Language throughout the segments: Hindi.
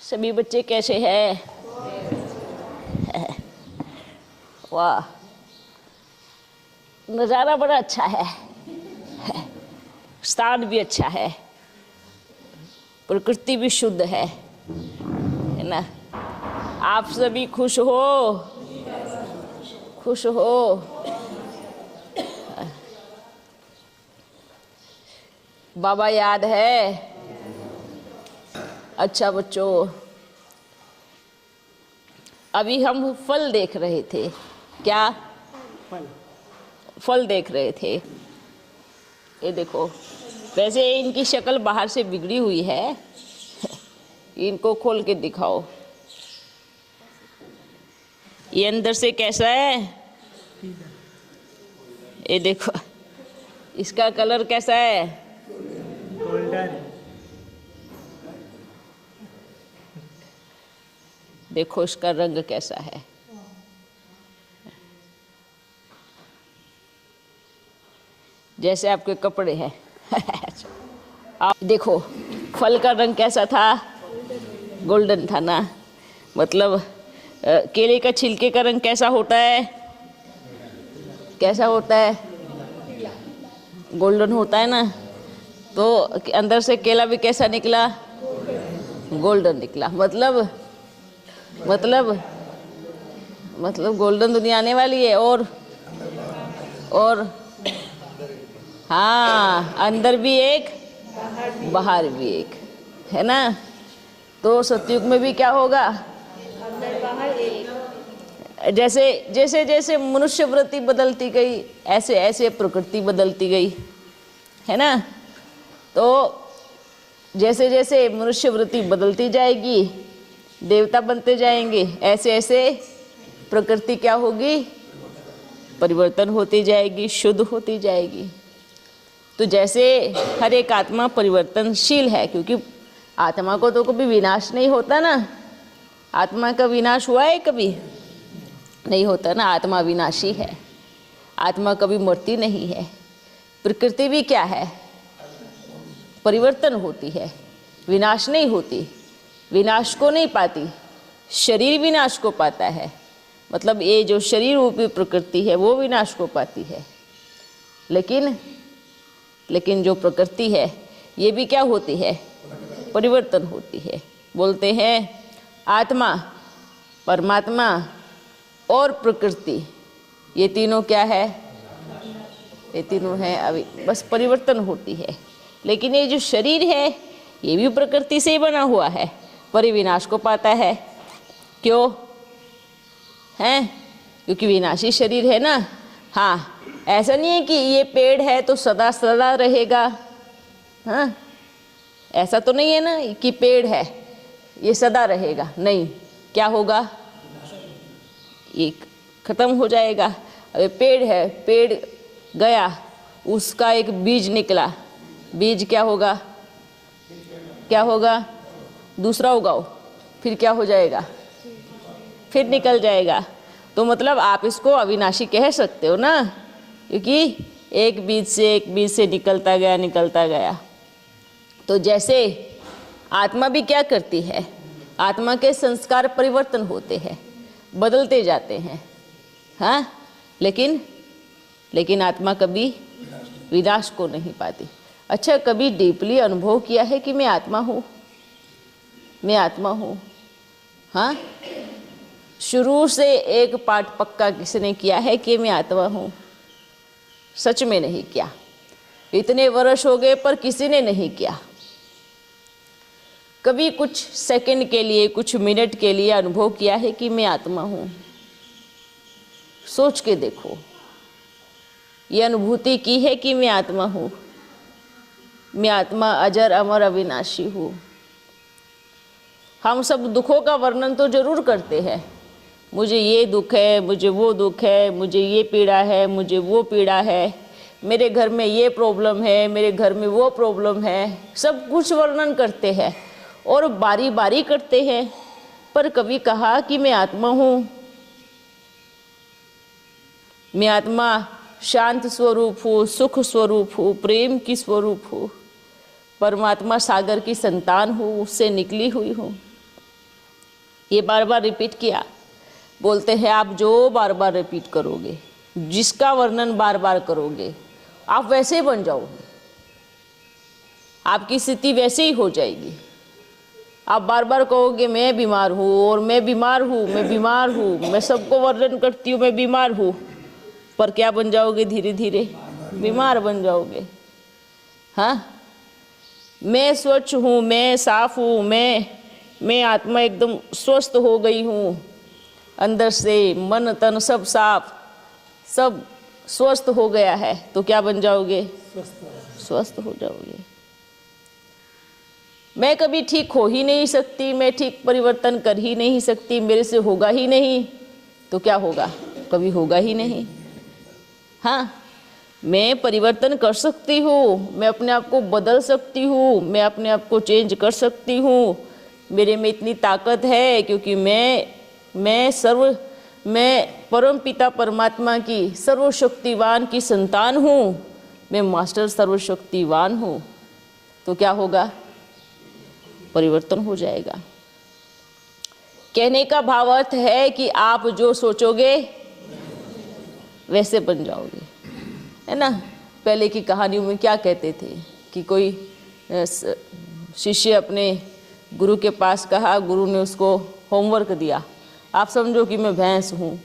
सभी बच्चे कैसे हैं? वाह, नज़ारा बड़ा अच्छा है, स्थान भी अच्छा है, प्रकृति भी शुद्ध है ना। आप सभी खुश हो? खुश हो? बाबा याद है? अच्छा बच्चों, अभी हम फल देख रहे थे। क्या फल देख रहे थे? ये देखो, वैसे इनकी शक्ल बाहर से बिगड़ी हुई है, इनको खोल के दिखाओ। ये अंदर से कैसा है? ये देखो, इसका कलर कैसा है? गोल्डन। देखो इसका रंग कैसा है। जैसे आपके कपड़े हैं। आप देखो, फल का रंग कैसा था? गोल्डन था ना। मतलब केले का छिलके का रंग कैसा होता है? कैसा होता है? गोल्डन होता है ना। तो अंदर से केला भी कैसा निकला? गोल्डन निकला। मतलब गोल्डन दुनिया आने वाली है। और हाँ, अंदर भी एक, बाहर भी एक, है ना। तो सतयुग में भी क्या होगा? अंदर बाहर एक। जैसे जैसे जैसे मनुष्य वृत्ति बदलती गई, ऐसे ऐसे प्रकृति बदलती गई, है ना। तो जैसे जैसे मनुष्य वृत्ति बदलती जाएगी, देवता बनते जाएंगे, ऐसे ऐसे प्रकृति क्या होगी? परिवर्तन होती जाएगी, शुद्ध होती जाएगी। तो जैसे हर एक आत्मा परिवर्तनशील है, क्योंकि आत्मा को तो कभी विनाश नहीं होता ना। आत्मा का विनाश हुआ है? कभी नहीं होता ना। आत्मा विनाशी है, आत्मा कभी मरती नहीं है। प्रकृति भी क्या है? परिवर्तन होती है, विनाश नहीं होती, विनाश को नहीं पाती। शरीर विनाश को पाता है, मतलब ये जो शरीर रूपी प्रकृति है वो विनाश को पाती है। लेकिन जो प्रकृति है ये भी क्या होती है? परिवर्तन होती है। बोलते हैं आत्मा, परमात्मा और प्रकृति, ये तीनों क्या है? ये तीनों है अभी बस परिवर्तन होती है। लेकिन ये जो शरीर है ये भी प्रकृति से ही बना हुआ है, परिविनाश को पाता है। क्यों है? क्योंकि विनाशी शरीर है ना। हाँ, ऐसा नहीं है कि ये पेड़ है तो सदा सदा रहेगा। हाँ, ऐसा तो नहीं है ना कि पेड़ है ये सदा रहेगा। नहीं, क्या होगा? ये खत्म हो जाएगा। अब पेड़ है, पेड़ गया, उसका एक बीज निकला, बीज क्या होगा? क्या होगा? दूसरा उगाओ, फिर क्या हो जाएगा? फिर निकल जाएगा। तो मतलब आप इसको अविनाशी कह सकते हो ना, क्योंकि एक बीज से निकलता गया। तो जैसे आत्मा भी क्या करती है? आत्मा के संस्कार परिवर्तन होते हैं, बदलते जाते हैं। हाँ, लेकिन आत्मा कभी विनाश को नहीं पाती। अच्छा, कभी डीपली अनुभव किया है कि मैं आत्मा हूँ? मैं आत्मा हूँ। हाँ, शुरू से एक पाठ पक्का किसने किया है कि मैं आत्मा हूँ? सच में नहीं किया। इतने वर्ष हो गए पर किसी ने नहीं किया। कभी कुछ सेकंड के लिए, कुछ मिनट के लिए अनुभव किया है कि मैं आत्मा हूँ? सोच के देखो, ये अनुभूति की है कि मैं आत्मा हूँ। मैं आत्मा अजर अमर अविनाशी हूँ। हम सब दुखों का वर्णन तो जरूर करते हैं, मुझे ये दुख है, मुझे वो दुख है, मुझे ये पीड़ा है, मुझे वो पीड़ा है, मेरे घर में ये प्रॉब्लम है, मेरे घर में वो प्रॉब्लम है। सब कुछ वर्णन करते हैं और बारी बारी करते हैं, पर कभी कहा कि मैं आत्मा हूँ? मैं आत्मा शांत स्वरूप हूँ, सुख स्वरूप हूँ, प्रेम की स्वरूप हूँ, परमात्मा सागर की संतान हूँ, उससे निकली हुई हूँ। ये बार बार रिपीट किया। बोलते हैं आप जो बार बार रिपीट करोगे, जिसका वर्णन बार बार करोगे, आप वैसे बन जाओगे, आपकी स्थिति वैसे ही हो जाएगी। आप बार बार कहोगे मैं बीमार हूँ और मैं बीमार हूँ, मैं बीमार हूँ, मैं सबको वर्णन करती हूँ मैं बीमार हूँ, पर क्या बन जाओगे? धीरे धीरे बीमार बन जाओगे। हाँ, मैं स्वच्छ हूँ, मैं साफ हूँ, मैं आत्मा एकदम स्वस्थ हो गई हूँ, अंदर से मन तन सब साफ, सब स्वस्थ हो गया है, तो क्या बन जाओगे? स्वस्थ हो जाओगे। मैं कभी ठीक हो ही नहीं सकती, मैं ठीक परिवर्तन कर ही नहीं सकती, मेरे से होगा ही नहीं, तो क्या होगा? कभी होगा ही नहीं। हाँ, मैं परिवर्तन कर सकती हूँ, मैं अपने आप को बदल सकती हूँ, मैं अपने आप को चेंज कर सकती हूँ, मेरे में इतनी ताकत है, क्योंकि मैं परम पिता परमात्मा की सर्वशक्तिवान की संतान हूँ, मैं मास्टर सर्वशक्तिवान हूँ। तो क्या होगा? परिवर्तन हो जाएगा। कहने का भाव अर्थ है कि आप जो सोचोगे वैसे बन जाओगे, है ना। पहले की कहानियों में क्या कहते थे कि कोई शिष्य अपने गुरु के पास कहा, गुरु ने उसको होमवर्क दिया, आप समझो कि मैं भैंस हूँ,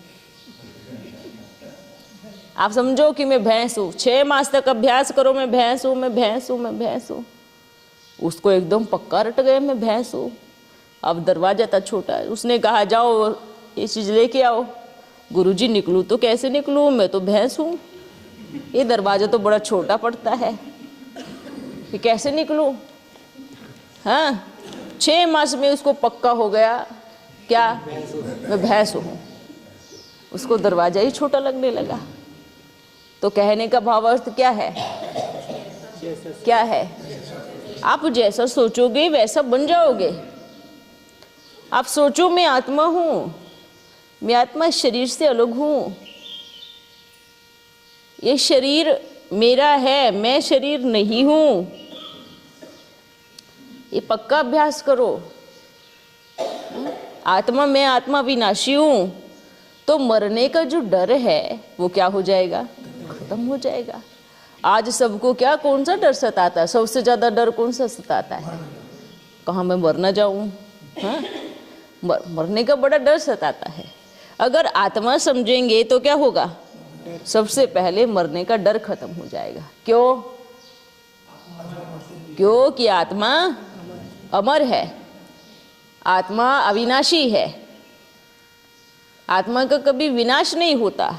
आप समझो कि मैं भैंस हूँ, 6 मास तक अभ्यास करो, मैं भैंस हूँ, मैं भैंस हूँ, मैं भैंस हूँ। उसको एकदम पक्का रट गए, मैं भैंस हूँ। अब दरवाजा था छोटा, उसने कहा जाओ ये चीज़ लेके आओ। गुरुजी निकलूँ तो कैसे निकलूँ, मैं तो भैंस हूँ, ये दरवाजा तो बड़ा छोटा पड़ता है, ये कैसे निकलूँ? हाँ, 6 मास में उसको पक्का हो गया, क्या? मैं भैंस हूँ। उसको दरवाजा ही छोटा लगने लगा। तो कहने का भाव अर्थ क्या है? क्या है? आप जैसा सोचोगे वैसा बन जाओगे। आप सोचो मैं आत्मा हूँ, मैं आत्मा शरीर से अलग हूँ, ये शरीर मेरा है, मैं शरीर नहीं हूँ। ये पक्का अभ्यास करो। आत्मा, मैं आत्मा विनाशी हूँ, तो मरने का जो डर है वो क्या हो जाएगा? खत्म हो जाएगा। आज सबको क्या, कौन सा डर सताता है? सबसे ज़्यादा डर कौन सा सताता है? कहाँ मैं मर ना जाऊँ। हाँ, मरने का बड़ा डर सताता है। अगर आत्मा समझेंगे तो क्या होगा? सबसे पहले मरने का डर खत्म हो जाएगा। क्यों? क्योंकि आत्मा अमर है, आत्मा अविनाशी है, आत्मा का कभी विनाश नहीं होता,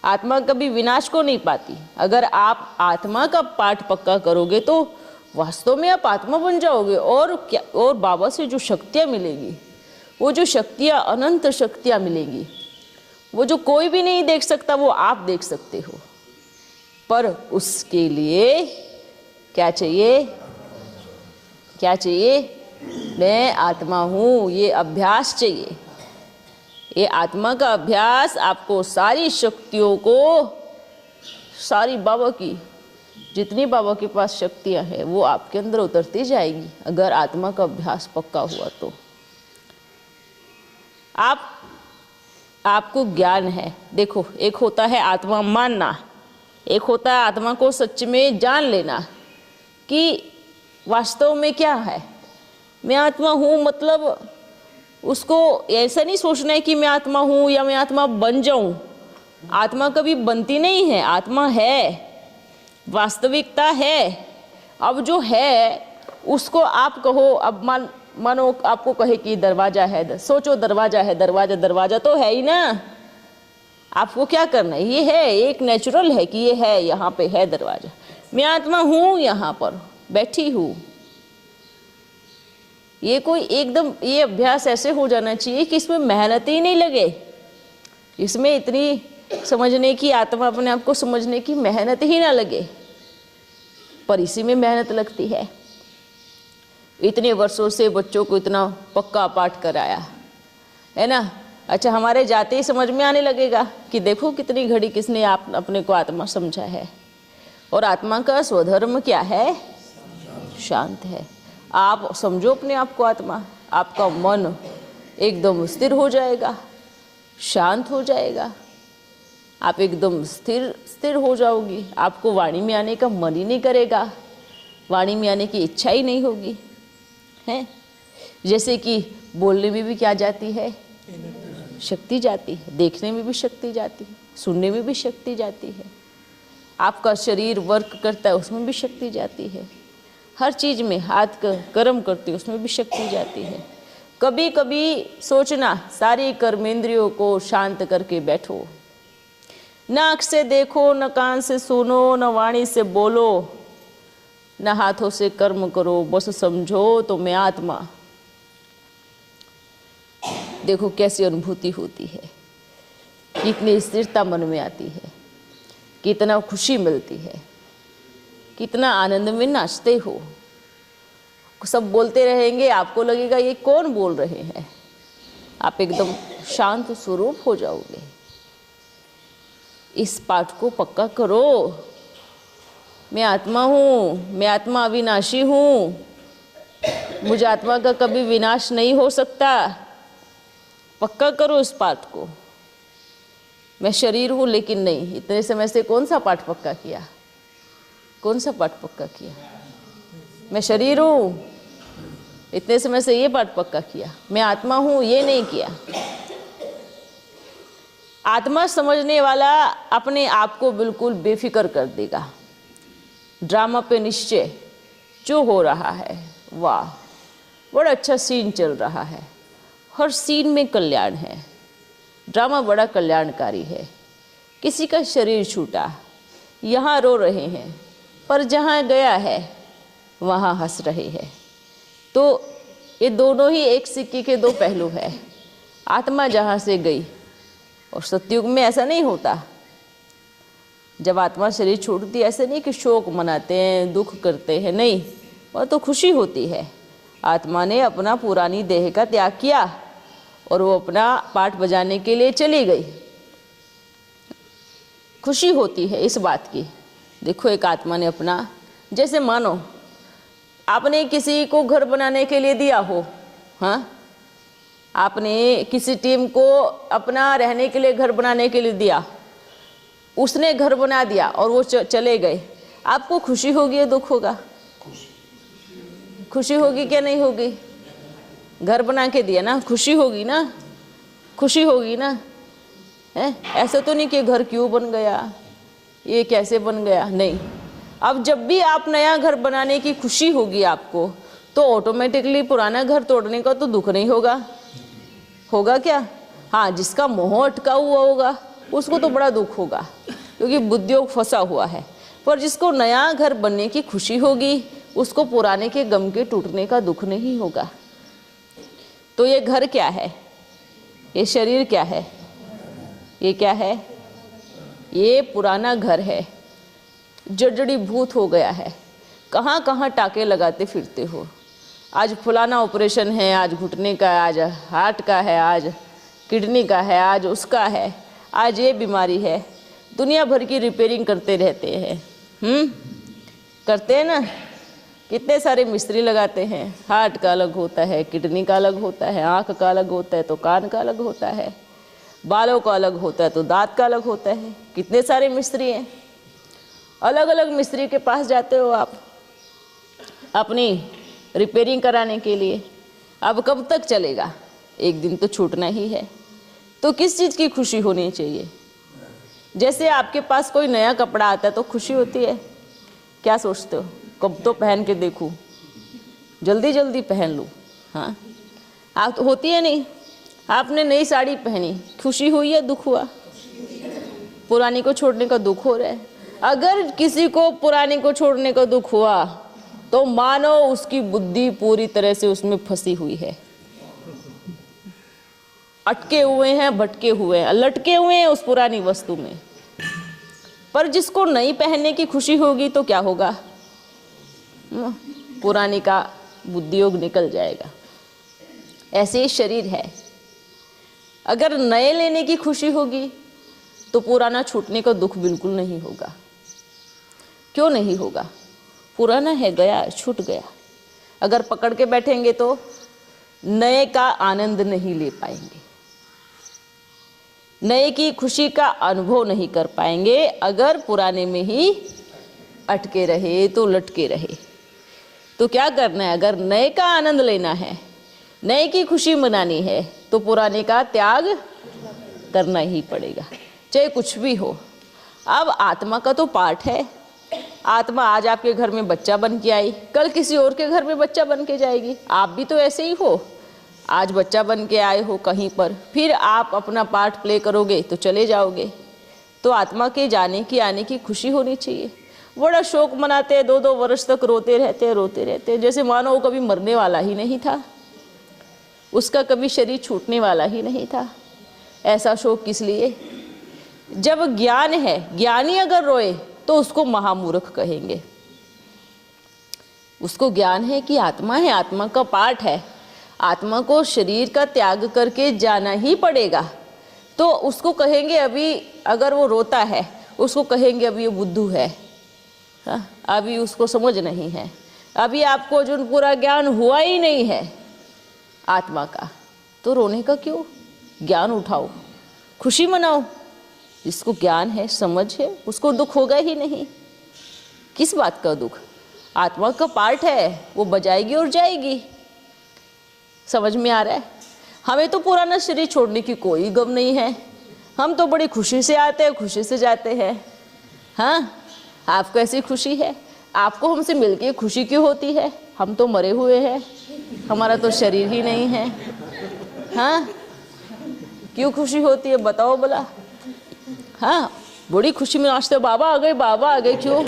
आत्मा कभी विनाश को नहीं पाती। अगर आप आत्मा का पाठ पक्का करोगे तो वास्तव में आप आत्मा बन जाओगे। और क्या, और बाबा से जो शक्तियाँ मिलेगी, वो जो शक्तियाँ अनंत शक्तियाँ मिलेंगी, वो जो कोई भी नहीं देख सकता वो आप देख सकते हो। पर उसके लिए क्या चाहिए? क्या चाहिए? मैं आत्मा हूँ, ये अभ्यास चाहिए। ये आत्मा का अभ्यास आपको सारी शक्तियों को, सारी बाबा की जितनी बाबा के पास शक्तियाँ हैं वो आपके अंदर उतरती जाएगी, अगर आत्मा का अभ्यास पक्का हुआ तो। आपको ज्ञान है। देखो, एक होता है आत्मा मानना, एक होता है आत्मा को सच में जान लेना कि वास्तव में क्या है। मैं आत्मा हूँ मतलब उसको ऐसा नहीं सोचना है कि मैं आत्मा हूँ या मैं आत्मा बन जाऊँ। आत्मा कभी बनती नहीं है, आत्मा है, वास्तविकता है। अब जो है उसको आप कहो, अब मानो आपको कहे कि दरवाजा है, सोचो दरवाजा है, दरवाजा तो है ही ना। आपको क्या करना है? ये है, एक नेचुरल है कि ये है, यहाँ पे है दरवाजा, मैं आत्मा हूँ, यहाँ पर बैठी हूँ। ये कोई एकदम, ये अभ्यास ऐसे हो जाना चाहिए कि इसमें मेहनत ही नहीं लगे, इसमें इतनी समझने की, आत्मा अपने आप को समझने की मेहनत ही ना लगे। पर इसी में मेहनत लगती है। इतने वर्षों से बच्चों को इतना पक्का पाठ कराया है ना। अच्छा, हमारे जाते ही समझ में आने लगेगा कि देखो कितनी घड़ी किसने आप अपने को आत्मा समझा है। और आत्मा का स्वधर्म क्या है? शांत है। आप समझो अपने आप को आत्मा। आपका मन एकदम स्थिर हो जाएगा, शांत हो जाएगा। आप एकदम स्थिर हो जाओगी। आपको वाणी में आने का मन ही नहीं करेगा, वाणी में आने की इच्छा ही नहीं होगी, हैं? जैसे कि बोलने में भी क्या जाती है? शक्ति जाती है, देखने में भी शक्ति जाती है, सुनने में भी शक्ति जाती है, आपका शरीर वर्क करता है उसमें भी शक्ति जाती है, हर चीज़ में हाथ का कर्म करती है उसमें भी शक्ति जाती है। कभी कभी सोचना, सारी कर्मेंद्रियों को शांत करके बैठो, न आँख से देखो, न कान से सुनो, न वाणी से बोलो, न हाथों से कर्म करो, बस समझो तो मैं आत्मा। देखो कैसी अनुभूति होती है, कितनी स्थिरता मन में आती है, कितना खुशी मिलती है, कितना आनंद में नाचते हो। सब बोलते रहेंगे, आपको लगेगा ये कौन बोल रहे हैं, आप एकदम शांत स्वरूप हो जाओगे। इस पाठ को पक्का करो, मैं आत्मा हूँ, मैं आत्मा अविनाशी हूँ, मुझ आत्मा का कभी विनाश नहीं हो सकता। पक्का करो इस पाठ को। मैं शरीर हूँ लेकिन नहीं, इतने समय से कौन सा पाठ पक्का किया? कौन सा पाठ पक्का किया? मैं शरीर हूँ, इतने समय से ये पाठ पक्का किया। मैं आत्मा हूँ, ये नहीं किया। आत्मा समझने वाला अपने आप को बिल्कुल बेफिक्र कर देगा। ड्रामा पे निश्चय जो हो रहा है, वाह बड़ा अच्छा सीन चल रहा है, हर सीन में कल्याण है, ड्रामा बड़ा कल्याणकारी है। किसी का शरीर छूटा, यहाँ रो रहे हैं, पर जहाँ गया है वहाँ हंस रहे हैं। तो ये दोनों ही एक सिक्के के दो पहलू है। आत्मा जहाँ से गई, और सतयुग में ऐसा नहीं होता। जब आत्मा शरीर छोड़ती है, ऐसे नहीं कि शोक मनाते हैं, दुख करते हैं, नहीं, वह तो खुशी होती है। आत्मा ने अपना पुरानी देह का त्याग किया और वो अपना पाठ बजाने के लिए चली गई। खुशी होती है इस बात की। देखो एक आत्मा ने अपना, जैसे मानो आपने किसी को घर बनाने के लिए दिया हो, हाँ, आपने किसी टीम को अपना रहने के लिए घर बनाने के लिए दिया, उसने घर बना दिया और वो चले गए, आपको खुशी होगी या दुख होगा? खुशी होगी क्या नहीं होगी? घर बना के दिया ना, खुशी होगी ना, खुशी होगी ना, है? ऐसा तो नहीं कि घर क्यों बन गया, ये कैसे बन गया, नहीं। अब जब भी आप नया घर बनाने की खुशी होगी आपको, तो ऑटोमेटिकली पुराना घर तोड़ने का तो दुख नहीं होगा। होगा क्या? हाँ, जिसका मोह अटका हुआ होगा उसको तो बड़ा दुख होगा, क्योंकि बुद्धियोग फंसा हुआ है। पर जिसको नया घर बनने की खुशी होगी, उसको पुराने के गम के टूटने का दुख नहीं होगा। तो ये घर क्या है? ये शरीर क्या है? ये क्या है? ये पुराना घर है, जड़ी भूत हो गया है। कहाँ कहाँ टाके लगाते फिरते हो। आज फलाना ऑपरेशन है, आज घुटने का, आज हार्ट का है, आज किडनी का है, आज उसका है, आज ये बीमारी है। दुनिया भर की रिपेयरिंग करते रहते हैं, करते हैं ना। कितने सारे मिस्त्री लगाते हैं। हार्ट का अलग होता है, किडनी का अलग होता है, आँख का अलग होता है तो कान का अलग होता है, बालों का अलग होता है तो दांत का अलग होता है। कितने सारे मिस्त्री हैं। अलग अलग मिस्त्री के पास जाते हो आप अपनी रिपेयरिंग कराने के लिए। अब कब तक चलेगा? एक दिन तो छूटना ही है। तो किस चीज़ की खुशी होनी चाहिए? जैसे आपके पास कोई नया कपड़ा आता है तो खुशी होती है, क्या सोचते हो? कब तो पहन के देखूं, जल्दी जल्दी पहन लूँ, हाँ। आप तो होती है नहीं। आपने नई साड़ी पहनी, खुशी हुई या दुख हुआ? पुरानी को छोड़ने का दुख हो रहा है। अगर किसी को पुरानी को छोड़ने का दुख हुआ तो मानो उसकी बुद्धि पूरी तरह से उसमें फंसी हुई है, अटके हुए हैं, भटके हुए हैं, लटके हुए हैं उस पुरानी वस्तु में। पर जिसको नई पहनने की खुशी होगी तो क्या होगा? पुरानी का बुद्धियोग निकल जाएगा। ऐसे ही शरीर है। अगर नए लेने की खुशी होगी तो पुराना छूटने का दुख बिल्कुल नहीं होगा। क्यों नहीं होगा? पुराना है, गया, छूट गया। अगर पकड़ के बैठेंगे तो नए का आनंद नहीं ले पाएंगे, नए की खुशी का अनुभव नहीं कर पाएंगे अगर पुराने में ही अटके रहे तो लटके रहे। तो क्या करना है, अगर नए का आनंद लेना है, नए की खुशी मनानी है तो पुराने का त्याग करना ही पड़ेगा, चाहे कुछ भी हो। अब आत्मा का तो पाठ है, आत्मा आज आपके घर में बच्चा बन के आई, कल किसी और के घर में बच्चा बन के जाएगी। आप भी तो ऐसे ही हो, आज बच्चा बन के आए हो कहीं पर, फिर आप अपना पार्ट प्ले करोगे तो चले जाओगे। तो आत्मा के जाने की आने की खुशी होनी चाहिए। बड़ा शोक मनाते हैं, 2-2 वर्ष तक रोते रहते, जैसे मानो वो कभी मरने वाला ही नहीं था, उसका कभी शरीर छूटने वाला ही नहीं था। ऐसा शोक किस लिए? जब ज्ञान है, ज्ञानी अगर रोए तो उसको महामूर्ख कहेंगे। उसको ज्ञान है कि आत्मा है, आत्मा का पार्ट है, आत्मा को शरीर का त्याग करके जाना ही पड़ेगा, तो उसको कहेंगे अभी, अगर वो रोता है उसको कहेंगे अभी ये बुद्धू है, हाँ, अभी उसको समझ नहीं है, अभी आपको जो पूरा ज्ञान हुआ ही नहीं है आत्मा का, तो रोने का क्यों? ज्ञान उठाओ, खुशी मनाओ। जिसको ज्ञान है, समझ है, उसको दुख होगा ही नहीं। किस बात का दुख? आत्मा का पार्ट है, वो बजाएगी और जाएगी। समझ में आ रहा है? हमें तो पुराना शरीर छोड़ने की कोई गम नहीं है, हम तो बड़ी खुशी से आते हैं, खुशी से जाते हैं। हाँ, आपको ऐसी खुशी है? आपको हमसे मिलके खुशी क्यों होती है? हम तो मरे हुए हैं, हमारा तो शरीर ही नहीं है। हाँ, क्यों खुशी होती है बताओ भला? हाँ, बड़ी खुशी में नाचते, बाबा आ गए, बाबा आ गए, क्यों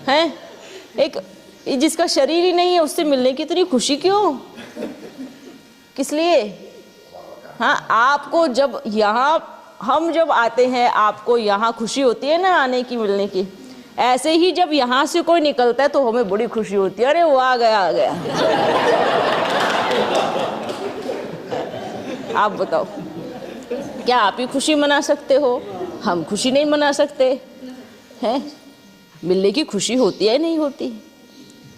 हैं? एक जिसका शरीर ही नहीं है उससे मिलने की इतनी खुशी क्यों? किस लिए? हाँ, आपको जब यहाँ हम जब आते हैं आपको यहाँ खुशी होती है ना आने की, मिलने की। ऐसे ही जब यहाँ से कोई निकलता है तो हमें बड़ी खुशी होती है, अरे वो आ गया आ गया। आप बताओ, क्या आप ही खुशी मना सकते हो? हम खुशी नहीं मना सकते हैं। मिलने की खुशी होती है नहीं होती?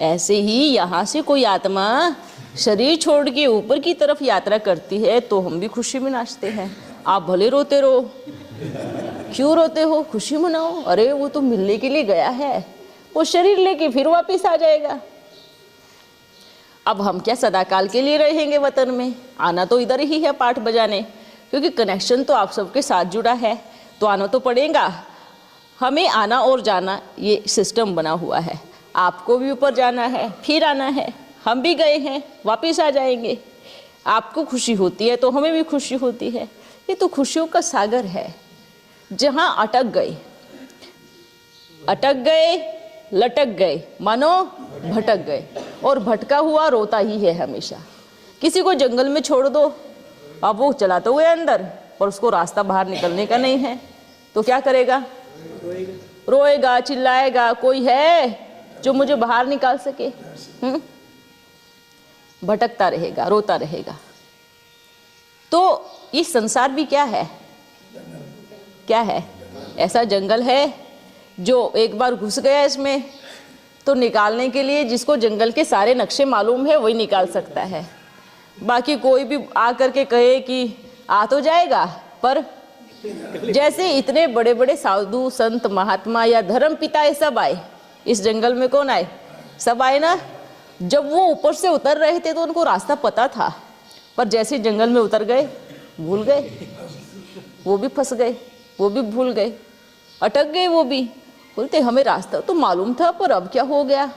ऐसे ही यहाँ से कोई आत्मा शरीर छोड़ के ऊपर की तरफ यात्रा करती है तो हम भी खुशी में नाचते हैं। आप भले रोते रहो, क्यों रोते हो? खुशी मनाओ। अरे वो तो मिलने के लिए गया है, वो शरीर लेके फिर वापस आ जाएगा। अब हम क्या सदाकाल के लिए रहेंगे वतन में? आना तो इधर ही है पाठ बजाने, क्योंकि कनेक्शन तो आप सबके साथ जुड़ा है, तो आना तो पड़ेगा। हमें आना और जाना ये सिस्टम बना हुआ है। आपको भी ऊपर जाना है, फिर आना है। हम भी गए हैं, वापस आ जाएंगे। आपको खुशी होती है तो हमें भी खुशी होती है। ये तो खुशियों का सागर है। जहाँ अटक गए, लटक गए, मानो भटक गए, और भटका हुआ रोता ही है हमेशा। किसी को जंगल में छोड़ दो, अब वो चलाते हुए अंदर, पर उसको रास्ता बाहर निकलने का नहीं है, तो क्या करेगा? रोएगा, चिल्लाएगा। कोई है जो मुझे बाहर निकाल सके? भटकता रहेगा, रोता रहेगा। तो ये संसार भी क्या है? क्या है? ऐसा जंगल है जो एक बार घुस गया इसमें तो निकालने के लिए जिसको जंगल के सारे नक्शे मालूम है वही निकाल सकता है। बाकी कोई भी आ करके कहे कि आ तो जाएगा, पर जैसे इतने बड़े बड़े साधु संत महात्मा या धर्म पिता ये सब आए इस जंगल में, कौन आए? सब आए ना। जब वो ऊपर से उतर रहे थे तो उनको रास्ता पता था, पर जैसे जंगल में उतर गए भूल गए, वो भी फंस गए, वो भी भूल गए, अटक गए। वो भी बोलते हमें रास्ता तो मालूम था, पर अब क्या हो गया,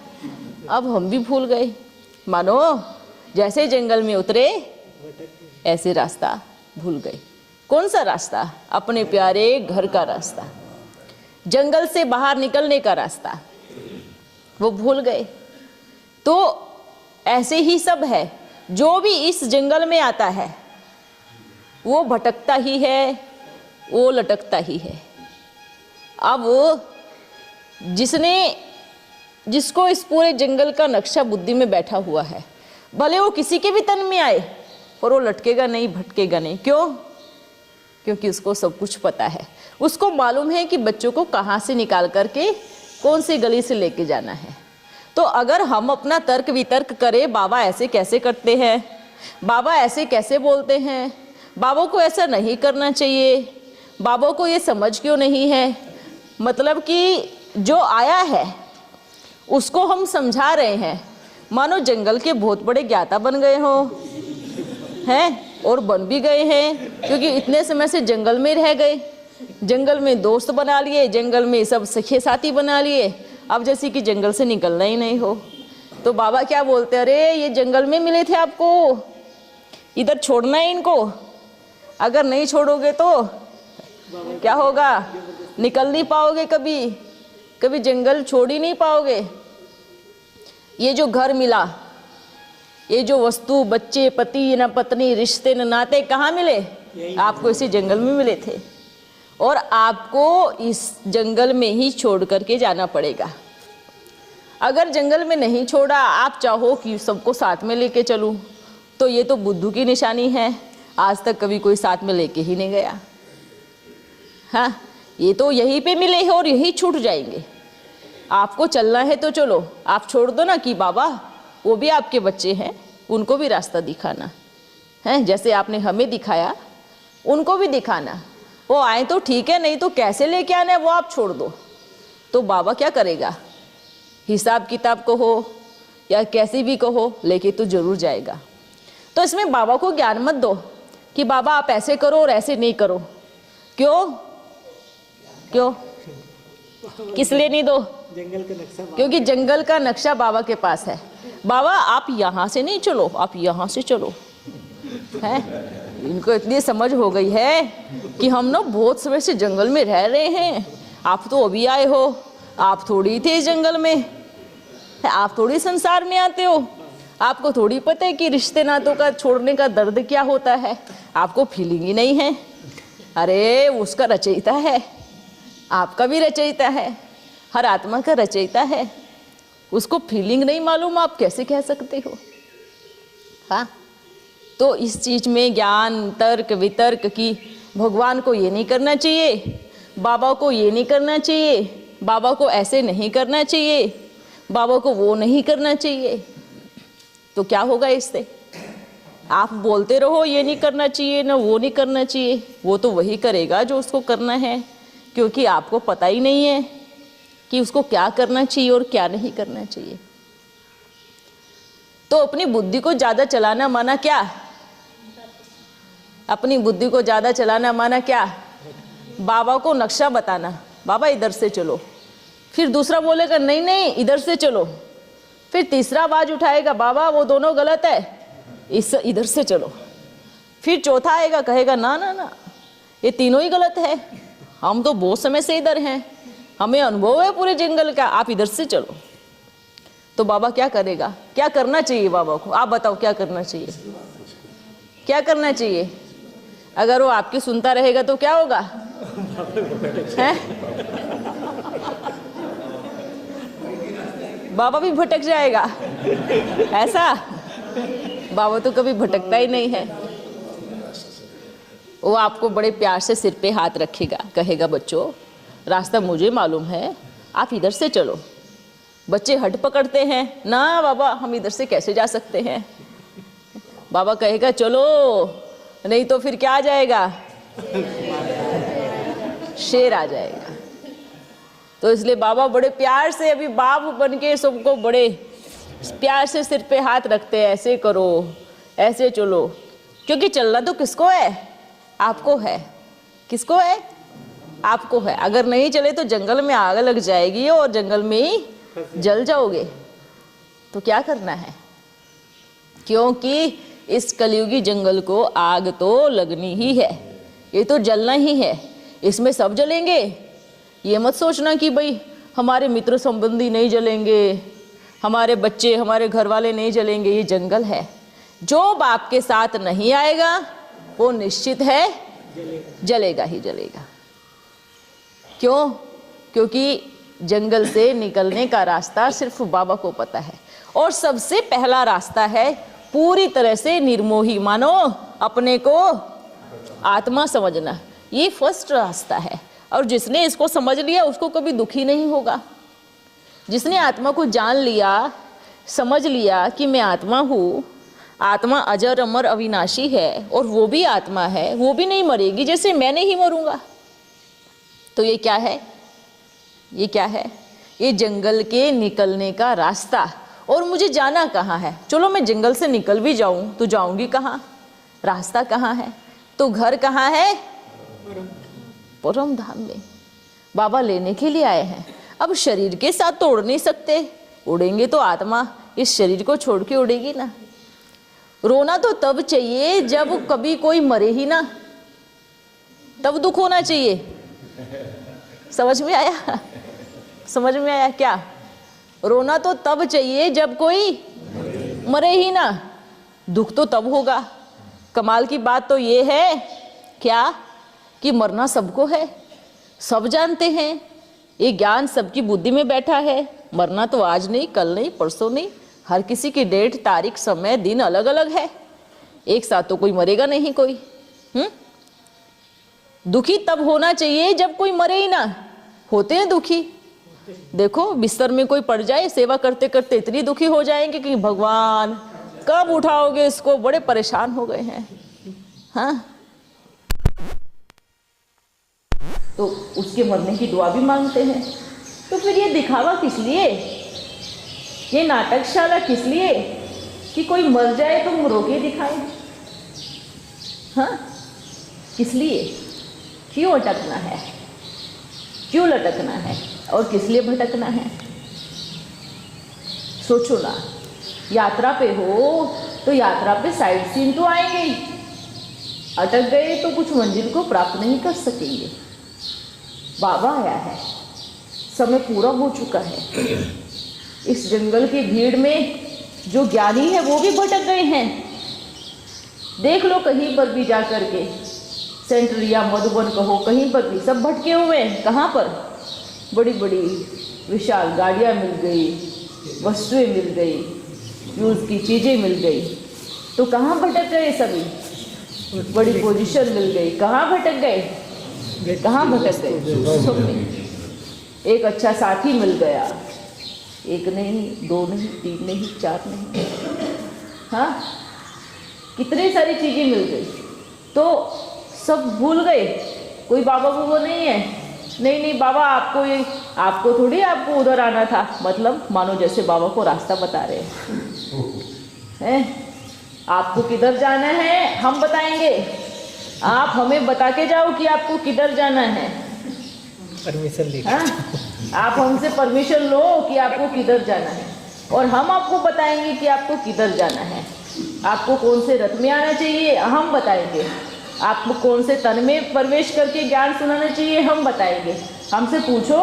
अब हम भी भूल गए। मानो जैसे जंगल में उतरे ऐसे रास्ता भूल गए। कौन सा रास्ता? अपने प्यारे घर का रास्ता, जंगल से बाहर निकलने का रास्ता, वो भूल गए। तो ऐसे ही सब है, जो भी इस जंगल में आता है वो भटकता ही है, वो लटकता ही है। अब जिसको इस पूरे जंगल का नक्शा बुद्धि में बैठा हुआ है, भले वो किसी के भी तन में आए पर वो लटकेगा नहीं, भटकेगा नहीं। क्यों? क्योंकि उसको सब कुछ पता है। उसको मालूम है कि बच्चों को कहाँ से निकाल करके कौन सी गली से लेके जाना है। तो अगर हम अपना तर्क वितर्क करें, बाबा ऐसे कैसे करते हैं, बाबा ऐसे कैसे बोलते हैं, बाबा को ऐसा नहीं करना चाहिए, बाबा को ये समझ क्यों नहीं है, मतलब कि जो आया है उसको हम समझा रहे हैं, मानो जंगल के बहुत बड़े ज्ञाता बन गए हो हैं, और बन भी गए हैं, क्योंकि इतने समय से जंगल में रह गए, जंगल में दोस्त बना लिए, जंगल में सब सखी साथी बना लिए, अब जैसे कि जंगल से निकलना ही नहीं हो। तो बाबा क्या बोलते, अरे ये जंगल में मिले थे आपको, इधर छोड़ना है इनको, अगर नहीं छोड़ोगे तो क्या होगा, निकल नहीं पाओगे, कभी कभी जंगल छोड़ ही नहीं पाओगे। ये जो घर मिला, ये जो वस्तु, बच्चे, पति न पत्नी, रिश्ते न नाते कहाँ मिले, आपको इसी जंगल में मिले थे, और आपको इस जंगल में ही छोड़ करके जाना पड़ेगा। अगर जंगल में नहीं छोड़ा, आप चाहो कि सबको साथ में लेके चलूं, तो ये तो बुद्धू की निशानी है, आज तक कभी कोई साथ में लेके ही नहीं गया। हाँ, ये तो यहीं पे मिले हैं और यहीं छूट जाएंगे। आपको चलना है तो चलो, आप छोड़ दो ना कि बाबा वो भी आपके बच्चे हैं, उनको भी रास्ता दिखाना है, जैसे आपने हमें दिखाया उनको भी दिखाना। वो आए तो ठीक है, नहीं तो कैसे लेके आना है वो आप छोड़ दो। तो बाबा क्या करेगा, हिसाब किताब को हो या कैसी भी कहो, लेके तो जरूर जाएगा। तो इसमें बाबा को ज्ञान मत दो कि बाबा आप ऐसे करो और ऐसे नहीं करो। क्यों क्यों किस लिए नहीं दो, जंगल का नक्शा, क्योंकि जंगल का नक्शा बाबा के पास है। बाबा आप यहाँ से नहीं चलो, आप यहाँ से चलो, है। इनको इतनी समझ हो गई है कि हम ना बहुत समय से जंगल में रह रहे हैं, आप तो अभी आए हो, आप थोड़ी थे इस जंगल में, आप थोड़ी संसार में आते हो, आपको थोड़ी पता है कि रिश्ते नातों का छोड़ने का दर्द क्या होता है, आपको फीलिंग ही नहीं है। अरे उसका रचयिता है, आपका भी रचयिता है, हर आत्मा का रचयिता है, उसको फीलिंग नहीं मालूम, आप कैसे कह सकते हो। हाँ, तो इस चीज में ज्ञान तर्क वितर्क की भगवान को ये नहीं करना चाहिए, बाबा को ये नहीं करना चाहिए, बाबा को ऐसे नहीं करना चाहिए, बाबा को वो नहीं करना चाहिए। तो क्या होगा इससे, आप बोलते रहो ये नहीं करना चाहिए ना वो नहीं करना चाहिए, वो तो वही करेगा जो उसको करना है, क्योंकि आपको पता ही नहीं है कि उसको क्या करना चाहिए और क्या नहीं करना चाहिए। तो अपनी बुद्धि को ज्यादा चलाना माना क्या, अपनी बुद्धि को ज्यादा चलाना माना क्या, बाबा को नक्शा बताना, बाबा इधर से चलो, फिर दूसरा बोलेगा नहीं नहीं इधर से चलो, फिर तीसरा आवाज उठाएगा बाबा वो दोनों गलत है, इस इधर से चलो, फिर चौथा आएगा कहेगा ना ना ना ये तीनों ही गलत है, हम तो बहुत समय से इधर हैं, हमें अनुभव है पूरे जंगल का, आप इधर से चलो। तो बाबा क्या करेगा, क्या करना चाहिए बाबा को, आप बताओ क्या करना चाहिए, क्या करना चाहिए। अगर वो आपकी सुनता रहेगा तो क्या होगा, है बाबा भी भटक जाएगा। ऐसा बाबा तो कभी भटकता ही नहीं है, वो आपको बड़े प्यार से सिर पे हाथ रखेगा, कहेगा बच्चों रास्ता मुझे मालूम है, आप इधर से चलो। बच्चे हट पकड़ते हैं, ना बाबा हम इधर से कैसे जा सकते हैं, बाबा कहेगा चलो, नहीं तो फिर क्या आ जाएगा, शेर आ जाएगा। तो इसलिए बाबा बड़े प्यार से अभी बाप बन के सबको बड़े प्यार से सिर पे हाथ रखते हैं, ऐसे करो ऐसे चलो, क्योंकि चलना तो किसको है, आपको है। किसको है, आपको है। अगर नहीं चले तो जंगल में आग लग जाएगी और जंगल में ही जल जाओगे। तो क्या करना है, क्योंकि इस कलयुगी जंगल को आग तो लगनी ही है, ये तो जलना ही है, इसमें सब जलेंगे। ये मत सोचना कि भाई हमारे मित्र संबंधी नहीं जलेंगे, हमारे बच्चे हमारे घर वाले नहीं जलेंगे, ये जंगल है, जो बाप के साथ नहीं आएगा वो निश्चित है जलेगा ही जलेगा। क्यों, क्योंकि जंगल से निकलने का रास्ता सिर्फ बाबा को पता है, और सबसे पहला रास्ता है पूरी तरह से निर्मोही मानो, अपने को आत्मा समझना, ये फर्स्ट रास्ता है। और जिसने इसको समझ लिया उसको कभी दुखी नहीं होगा, जिसने आत्मा को जान लिया, समझ लिया कि मैं आत्मा हूँ, आत्मा अजर अमर अविनाशी है और वो भी आत्मा है, वो भी नहीं मरेगी जैसे मैं नहीं मरूंगा। तो ये क्या है? ये क्या है? ये जंगल के निकलने का रास्ता। और मुझे जाना कहाँ है? चलो मैं जंगल से निकल भी जाऊं तो जाऊंगी कहाँ? रास्ता कहाँ है? तो घर कहाँ है? परम धाम में। बाबा लेने के लिए आए हैं। अब शरीर के साथ तो उड़ नहीं सकते, उड़ेंगे तो आत्मा इस शरीर को छोड़ के उड़ेगी ना। रोना तो तब चाहिए जब कभी कोई मरे ही ना, तब दुख होना चाहिए। समझ में आया? समझ में आया क्या? रोना तो तब चाहिए जब कोई मरे ही ना, दुख तो तब होगा। कमाल की बात तो ये है क्या कि मरना सबको है, सब जानते हैं, ये ज्ञान सबकी बुद्धि में बैठा है। मरना तो आज नहीं, कल नहीं, परसों नहीं, हर किसी की डेट, तारीख, समय, दिन अलग अलग है। एक साथ तो कोई मरेगा नहीं कोई। दुखी तब होना चाहिए जब कोई मरे ही ना। होते हैं दुखी, देखो बिस्तर में कोई पड़ जाए, सेवा करते करते इतनी दुखी हो जाएंगे कि भगवान कब उठाओगे इसको, बड़े परेशान हो गए हैं। हाँ, तो उसके मरने की दुआ भी मांगते हैं। तो फिर ये दिखावा किस लिए, ये नाटकशाला किस लिए कि कोई मर जाए तो रोके दिखाए? हाँ, किस लिए? क्यों अटकना है? क्यों लटकना है? और किस लिए भटकना है? सोचो ना, यात्रा पे हो तो यात्रा पे साइड सीन तो आएंगे ही, अटक गए तो कुछ मंजिल को प्राप्त नहीं कर सकेंगे। बाबा आया है, समय पूरा हो चुका है। इस जंगल की भीड़ में जो ज्ञानी है वो भी भटक गए हैं। देख लो कहीं पर भी जा करके, सेंट्रल या मधुबन कहो, कहीं पर भी सब भटके हुए हैं। कहाँ पर? बड़ी बड़ी विशाल गाड़ियाँ मिल गई, वस्तुएं मिल गई, यूज़ की चीज़ें मिल गई, तो कहाँ भटक गए सभी? बड़ी पोजीशन मिल गई, कहाँ भटक गए? कहाँ भटक गए? सब। एक अच्छा साथी मिल गया, एक नहीं, दो नहीं, तीन नहीं, चार नहीं, हाँ, कितनी सारी चीज़ें मिल गई, तो सब भूल गए। कोई बाबा वो नहीं है, नहीं बाबा आपको ये, आपको थोड़ी, आपको उधर आना था, मतलब मानो जैसे बाबा को रास्ता बता रहे हैं। आपको किधर जाना है हम बताएंगे, आप हमें बता के जाओ कि आपको किधर जाना है। परमिशन लेके, हाँ, आप हमसे परमिशन लो कि आपको किधर जाना है, और हम आपको बताएंगे कि आपको किधर जाना है। आपको कौन से रथ में आना चाहिए हम बताएंगे, आपको कौन से तन में प्रवेश करके ज्ञान सुनाना चाहिए हम बताएंगे। हमसे पूछो,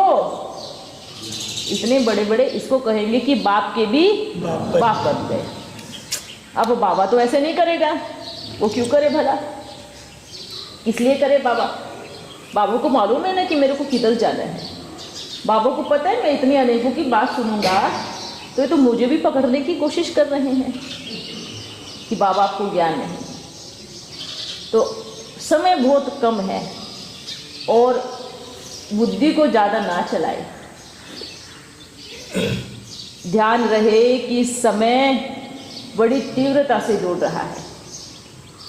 इतने बड़े बड़े, इसको कहेंगे कि बाप के भी बाप बन गए। अब बाबा तो ऐसे नहीं करेगा, वो क्यों करे भला? किस लिए करे बाबा? बाबा को मालूम है ना कि मेरे को किधर जाना है। बाबा को पता है मैं इतनी अनेकों की बात सुनूंगा तो ये तो मुझे भी पकड़ने की कोशिश कर रहे हैं कि बाबा आपको ज्ञान नहीं। तो समय बहुत कम है और बुद्धि को ज़्यादा ना चलाए। ध्यान रहे कि समय बड़ी तीव्रता से दौड़ रहा है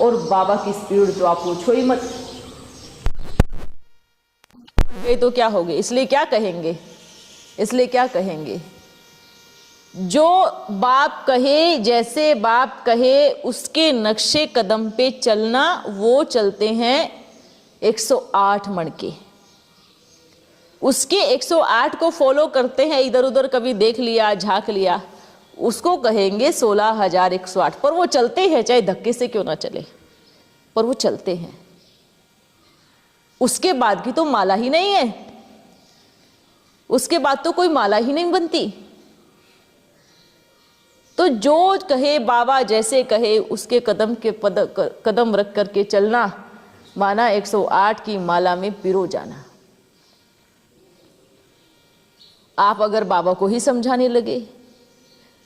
और बाबा की स्पीड तो आप पूछो ही मत। ये तो क्या होगे, इसलिए क्या कहेंगे, इसलिए क्या कहेंगे, जो बाप कहे, जैसे बाप कहे उसके नक्शे कदम पे चलना, वो चलते हैं 108 मण के। उसके 108 को फॉलो करते हैं, इधर उधर कभी देख लिया, झांक लिया, उसको कहेंगे 16,108। पर वो चलते हैं, चाहे धक्के से क्यों ना चले, पर वो चलते हैं। उसके बाद की तो माला ही नहीं है, उसके बाद तो कोई माला ही नहीं बनती। तो जो कहे बाबा, जैसे कहे उसके कदम के कदम रख करके चलना, माना 108 की माला में पिरो जाना। आप अगर बाबा को ही समझाने लगे,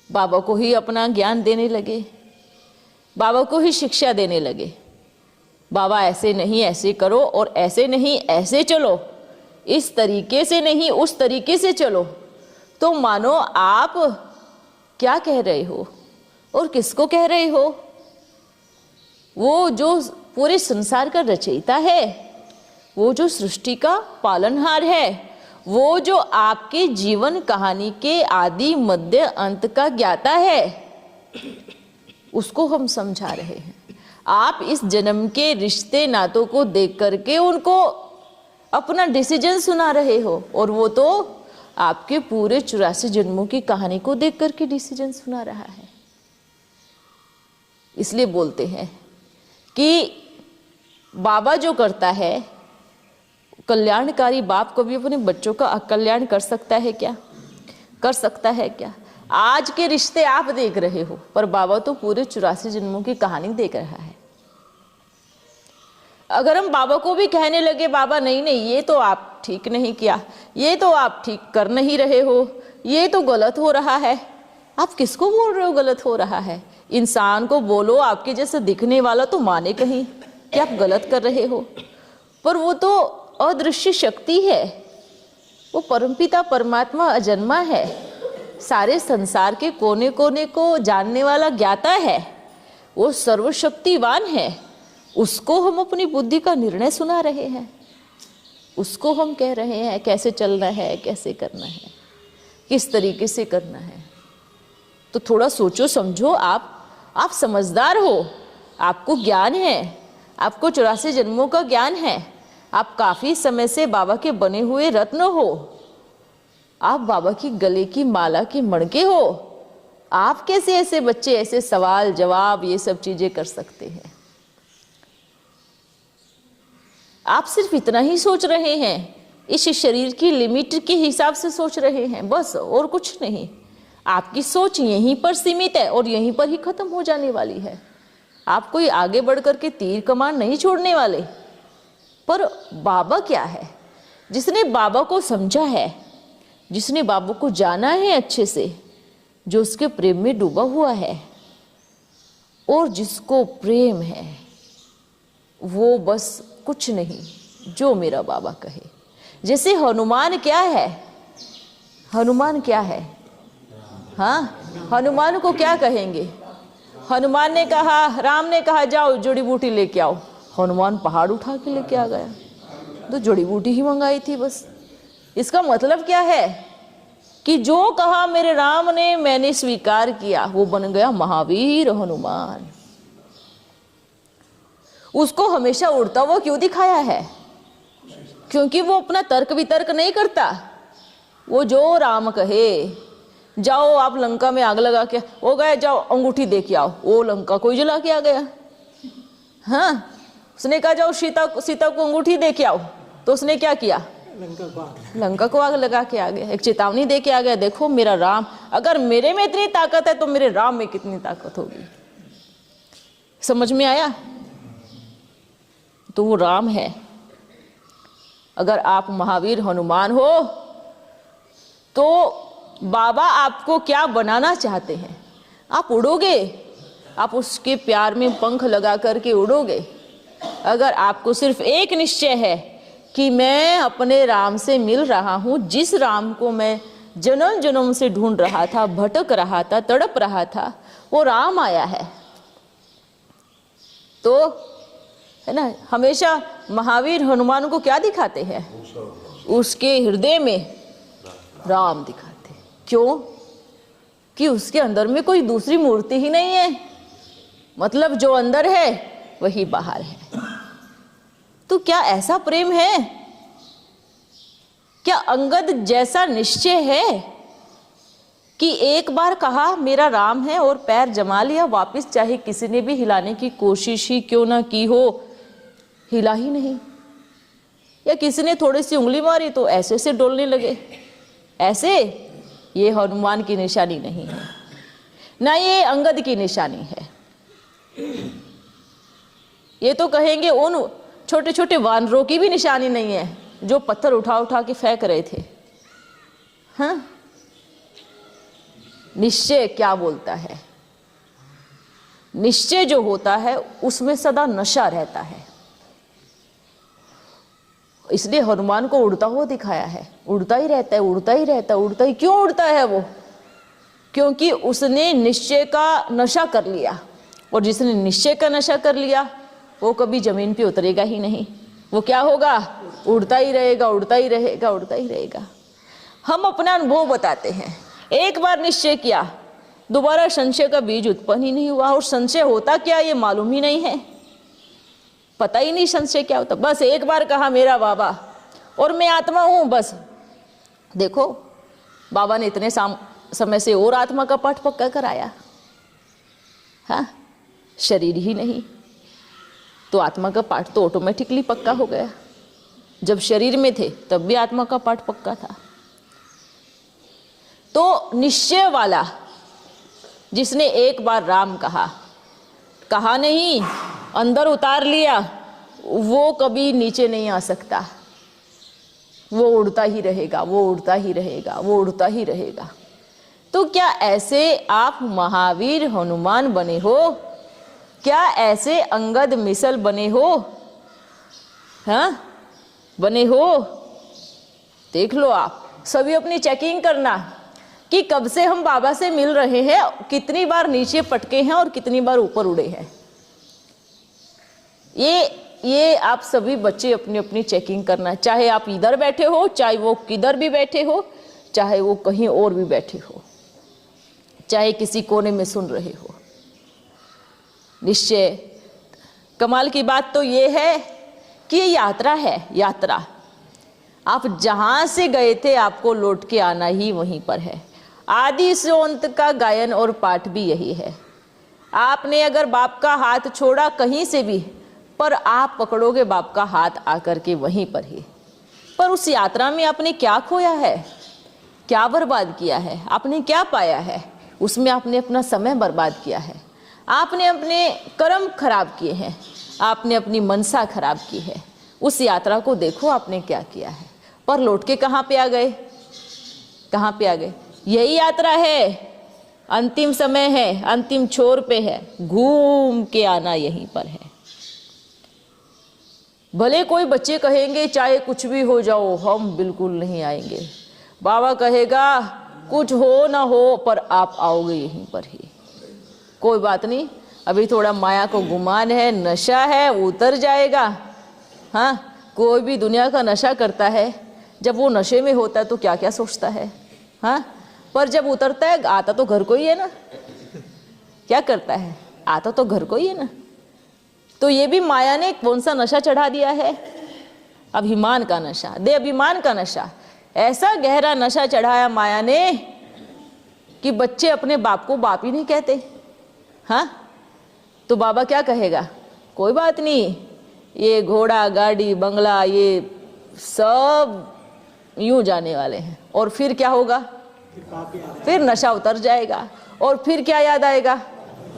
बाबा को ही अपना ज्ञान देने लगे, बाबा को ही शिक्षा देने लगे, बाबा ऐसे नहीं ऐसे करो, और ऐसे नहीं ऐसे चलो, इस तरीके से नहीं उस तरीके से चलो, तो मानो आप क्या कह रहे हो और किसको कह रहे हो? वो जो पूरे संसार का रचयिता है, वो जो सृष्टि का पालनहार है, वो जो आपके जीवन कहानी के आदि मध्य अंत का ज्ञाता है, उसको हम समझा रहे हैं। आप इस जन्म के रिश्ते नातों को देख करके उनको अपना डिसीजन सुना रहे हो, और वो तो आपके पूरे 84 जन्मों की कहानी को देख करके डिसीजन सुना रहा है। इसलिए बोलते हैं कि बाबा जो करता है, कल्याणकारी बाप कभी अपने बच्चों का अकल्याण कर सकता है क्या? कर सकता है क्या? आज के रिश्ते आप देख रहे हो, पर बाबा तो पूरे 84 जन्मों की कहानी देख रहा है। अगर हम बाबा को भी कहने लगे, बाबा नहीं नहीं ये तो आप ठीक नहीं किया, ये तो आप ठीक कर नहीं रहे हो, ये तो गलत हो रहा है, आप किसको बोल रहे हो गलत हो रहा है? इंसान को बोलो, आपके जैसे दिखने वाला तो माने कहीं कि आप गलत कर रहे हो। पर वो तो अदृश्य शक्ति है, वो परमपिता परमात्मा अजन्मा है, सारे संसार के कोने कोने को जानने वाला ज्ञाता है, वो सर्वशक्तिवान है। उसको हम अपनी बुद्धि का निर्णय सुना रहे हैं, उसको हम कह रहे हैं कैसे चलना है, कैसे करना है, किस तरीके से करना है। तो थोड़ा सोचो समझो, आप समझदार हो, आपको ज्ञान है, आपको 84 जन्मों का ज्ञान है, आप काफी समय से बाबा के बने हुए रत्न हो, आप बाबा की गले की माला के मणके हो। आप कैसे ऐसे बच्चे ऐसे सवाल जवाब ये सब चीजें कर सकते हैं? आप सिर्फ इतना ही सोच रहे हैं, इस शरीर की लिमिट के हिसाब से सोच रहे हैं, बस और कुछ नहीं। आपकी सोच यहीं पर सीमित है और यहीं पर ही खत्म हो जाने वाली है। आप कोई आगे बढ़ करके तीर कमान नहीं छोड़ने वाले। पर बाबा क्या है? जिसने बाबा को समझा है, जिसने बाबा को जाना है अच्छे से, जो उसके प्रेम में डूबा हुआ है और जिसको प्रेम है, वो बस कुछ नहीं जो मेरा बाबा कहे। जैसे हनुमान क्या है? हनुमान क्या है? हाँ, हनुमान को क्या कहेंगे? हनुमान ने कहा, राम ने कहा जाओ जड़ी बूटी लेके आओ, हनुमान पहाड़ उठा के लेके आ गया। तो जड़ी बूटी ही मंगाई थी बस। इसका मतलब क्या है कि जो कहा मेरे राम ने मैंने स्वीकार किया, वो बन गया महावीर हनुमान। उसको हमेशा उड़ता हुआ क्यों दिखाया है? क्योंकि वो अपना तर्क वितर्क नहीं करता। वो जो राम कहे, जाओ आप लंका में आग लगा के वो गए, जाओ अंगूठी दे के आओ, वो लंका को ही जला के आ गया। हाँ, उसने कहा जाओ सीता को अंगूठी दे के आओ, तो उसने क्या किया? लंका को आग लगा के आ गया। एक चेतावनी दे के आ गया, देखो मेरा राम, अगर मेरे में इतनी ताकत है तो मेरे राम में कितनी ताकत होगी। समझ में आया? तो वो राम है। अगर आप महावीर हनुमान हो तो बाबा आपको क्या बनाना चाहते हैं? आप उड़ोगे, आप उसके प्यार में पंख लगा करके उड़ोगे। अगर आपको सिर्फ एक निश्चय है कि मैं अपने राम से मिल रहा हूं, जिस राम को मैं जन्म जन्म से ढूंढ रहा था, भटक रहा था, तड़प रहा था, वो राम आया है। तो है ना, हमेशा महावीर हनुमान को क्या दिखाते हैं? उसके हृदय में राम दिखाते। क्यों? कि उसके अंदर में कोई दूसरी मूर्ति ही नहीं है। मतलब जो अंदर है वही बाहर है। तो क्या ऐसा प्रेम है? क्या अंगद जैसा निश्चय है कि एक बार कहा मेरा राम है और पैर जमा लिया, वापस चाहे किसी ने भी हिलाने की कोशिश ही क्यों ना की हो, हिला ही नहीं? या किसी ने थोड़ी सी उंगली मारी तो ऐसे से डोलने लगे? ऐसे ये हनुमान की निशानी नहीं है, ना ये अंगद की निशानी है। ये तो कहेंगे उन छोटे छोटे वानरों की भी निशानी नहीं है जो पत्थर उठा उठा के फेंक रहे थे। हाँ, निश्चय क्या बोलता है? निश्चय जो होता है उसमें सदा नशा रहता है। इसलिए हनुमान को उड़ता हुआ दिखाया है। उड़ता ही रहता है, उड़ता ही रहता है, उड़ता ही क्यों उड़ता है वो? क्योंकि उसने निश्चय का नशा कर लिया, और जिसने निश्चय का नशा कर लिया वो कभी जमीन पे उतरेगा ही नहीं। वो क्या होगा? उड़ता ही रहेगा, उड़ता ही रहेगा, उड़ता ही रहेगा। हम अपना अनुभव बताते हैं। एक बार निश्चय किया, दोबारा संशय का बीज उत्पन्न ही नहीं हुआ, और संशय होता क्या ये मालूम ही नहीं है, पता ही नहीं संशय क्या होता। बस एक बार कहा मेरा बाबा और मैं आत्मा हूं, बस देखो बाबा ने इतने समय से और आत्मा का पाठ पक्का कराया। हाँ, शरीर ही नहीं तो आत्मा का पाठ तो ऑटोमेटिकली पक्का हो गया। जब शरीर में थे तब भी आत्मा का पाठ पक्का था। तो निश्चय वाला जिसने एक बार राम कहा, कहा नहीं, अंदर उतार लिया, वो कभी नीचे नहीं आ सकता। वो उड़ता ही रहेगा, वो उड़ता ही रहेगा, वो उड़ता ही रहेगा। तो क्या ऐसे आप महावीर हनुमान बने हो? क्या ऐसे अंगद मिसल बने हो? हाँ, बने हो? देख लो, आप सभी अपनी चेकिंग करना कि कब से हम बाबा से मिल रहे हैं, कितनी बार नीचे पटके हैं और कितनी बार ऊपर उड़े हैं। ये आप सभी बच्चे अपनी अपनी चेकिंग करना, चाहे आप इधर बैठे हो, चाहे वो किधर भी बैठे हो, चाहे वो कहीं और भी बैठे हो, चाहे किसी कोने में सुन रहे हो। निश्चय कमाल की बात तो ये है कि ये यात्रा है, यात्रा। आप जहां से गए थे आपको लौट के आना ही वहीं पर है। आदि से अंत का गायन और पाठ भी यही है। आपने अगर बाप का हाथ छोड़ा कहीं से भी, पर आप पकड़ोगे बाप का हाथ आकर के वहीं पर ही। पर उस यात्रा में आपने क्या खोया है, क्या बर्बाद किया है, आपने क्या पाया है? उसमें आपने अपना समय बर्बाद किया है, आपने अपने कर्म खराब किए हैं, आपने अपनी मनसा खराब की है। उस यात्रा को देखो आपने क्या किया है। पर लौट के कहाँ पे आ गए? कहाँ पे आ गए? यही यात्रा है, अंतिम समय है, अंतिम छोर पे है, घूम के आना यहीं पर है। भले कोई बच्चे कहेंगे चाहे कुछ भी हो जाओ हम बिल्कुल नहीं आएंगे, बाबा कहेगा कुछ हो ना हो पर आप आओगे यहीं पर ही। कोई बात नहीं, अभी थोड़ा माया को गुमान है, नशा है, उतर जाएगा। हाँ, कोई भी दुनिया का नशा करता है, जब वो नशे में होता है तो क्या क्या सोचता है। हाँ, पर जब उतरता है आता तो घर को ही है ना, क्या करता है, आता तो घर को ही है ना। तो ये भी माया ने कौन सा नशा चढ़ा दिया है? अभिमान का नशा, दे अभिमान का नशा। ऐसा गहरा नशा चढ़ाया माया ने कि बच्चे अपने बाप को बाप ही नहीं कहते। हाँ, तो बाबा क्या कहेगा? कोई बात नहीं, ये घोड़ा गाड़ी बंगला ये सब यूं जाने वाले हैं। और फिर क्या होगा? फिर नशा उतर जाएगा, और फिर क्या याद आएगा?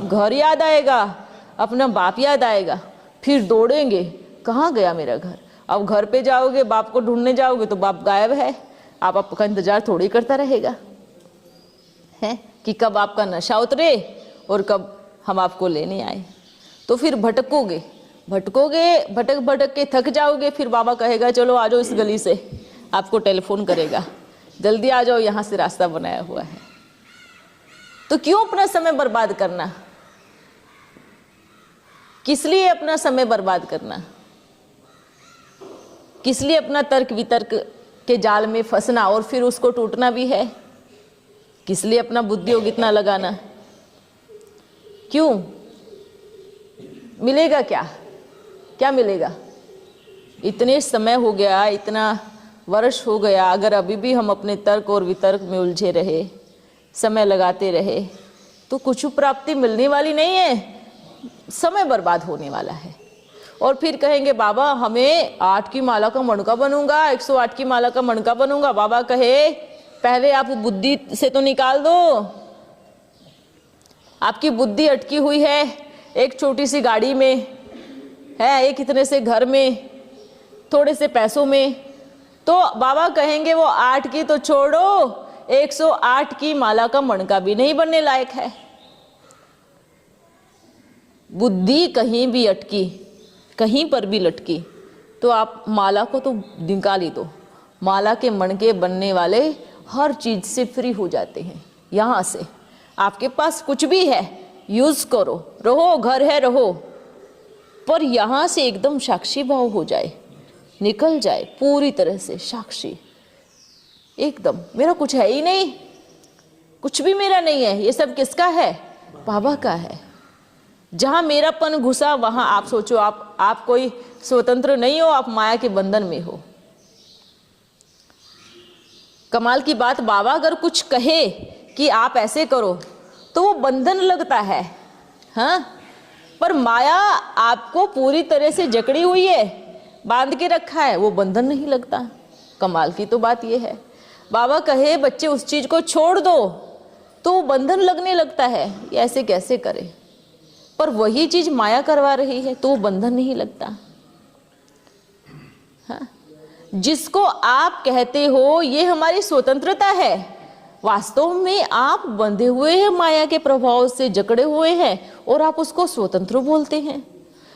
घर याद आएगा, अपना बाप याद आएगा। फिर दौड़ेंगे, कहाँ गया मेरा घर? अब घर पे जाओगे, बाप को ढूंढने जाओगे तो बाप गायब है। आप आपका इंतजार थोड़ी करता रहेगा है कि कब आपका नशा उतरे और कब हम आपको लेने आए। तो फिर भटकोगे, भटकोगे, भटक भटक के थक जाओगे। फिर बाबा कहेगा चलो आ जाओ इस गली से, आपको टेलीफोन करेगा, जल्दी आ जाओ, यहाँ से रास्ता बनाया हुआ है। तो क्यों अपना समय बर्बाद करना? किस लिए अपना समय बर्बाद करना? किस लिए अपना तर्क वितर्क के जाल में फंसना और फिर उसको टूटना भी है? किस लिए अपना बुद्धि योग इतना लगाना? क्यों? मिलेगा क्या? क्या मिलेगा? इतने समय हो गया, इतना वर्ष हो गया, अगर अभी भी हम अपने तर्क और वितर्क में उलझे रहे, समय लगाते रहे, तो कुछ प्राप्ति मिलने वाली नहीं है, समय बर्बाद होने वाला है। और फिर कहेंगे बाबा हमें 8 की माला का मणका बनूंगा, 108 की माला का मणका बनूंगा। बाबा कहे पहले आप बुद्धि से तो निकाल दो, आपकी बुद्धि अटकी हुई है एक छोटी सी गाड़ी में है, एक इतने से घर में, थोड़े से पैसों में। तो बाबा कहेंगे वो 8 की तो छोड़ो, 108 की माला का मणका भी नहीं बनने लायक है। बुद्धि कहीं भी अटकी, कहीं पर भी लटकी, तो आप माला को तो निकाल ही दो, माला के मणके बनने वाले हर चीज से फ्री हो जाते हैं। यहाँ से आपके पास कुछ भी है यूज करो, रहो, घर है रहो, पर यहाँ से एकदम साक्षी भाव हो जाए, निकल जाए पूरी तरह से साक्षी, एकदम मेरा कुछ है ही नहीं, कुछ भी मेरा नहीं है, ये सब किसका है? बाबा का है। जहां मेरापन घुसा वहां आप सोचो आप कोई स्वतंत्र नहीं हो, आप माया के बंधन में हो। कमाल की बात, बाबा अगर कुछ कहे कि आप ऐसे करो तो वो बंधन लगता है, हाँ, पर माया आपको पूरी तरह से जकड़ी हुई है, बांध के रखा है, वो बंधन नहीं लगता। कमाल की तो बात ये है, बाबा कहे बच्चे उस चीज को छोड़ दो तो वो बंधन लगने लगता है, ये ऐसे कैसे करे, पर वही चीज माया करवा रही है तो वो बंधन नहीं लगता। हाँ? जिसको आप कहते हो ये हमारी स्वतंत्रता है, वास्तव में आप बंधे हुए हैं माया के प्रभाव से, जकड़े हुए हैं, और आप उसको स्वतंत्र बोलते हैं।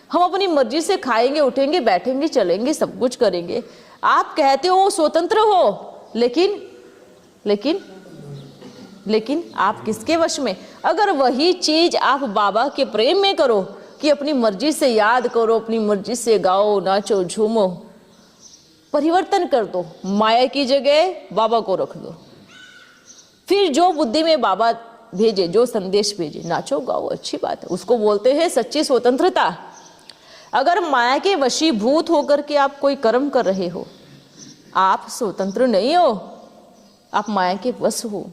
हम अपनी मर्जी से खाएंगे, उठेंगे, बैठेंगे, चलेंगे, सब कुछ करेंगे। आप कहते हो स्वतंत्र हो, लेकिन आप किसके वश में? अगर वही चीज आप बाबा के प्रेम में करो कि अपनी मर्जी से याद करो, अपनी मर्जी से गाओ, नाचो, झूमो, परिवर्तन कर दो, माया की जगह बाबा को रख दो, फिर जो बुद्धि में बाबा भेजे, जो संदेश भेजे, नाचो गाओ, अच्छी बात है, उसको बोलते हैं सच्ची स्वतंत्रता। अगर माया के वशीभूत होकर के आप कोई कर्म कर रहे हो, आप स्वतंत्र नहीं हो, आप माया के वश हो।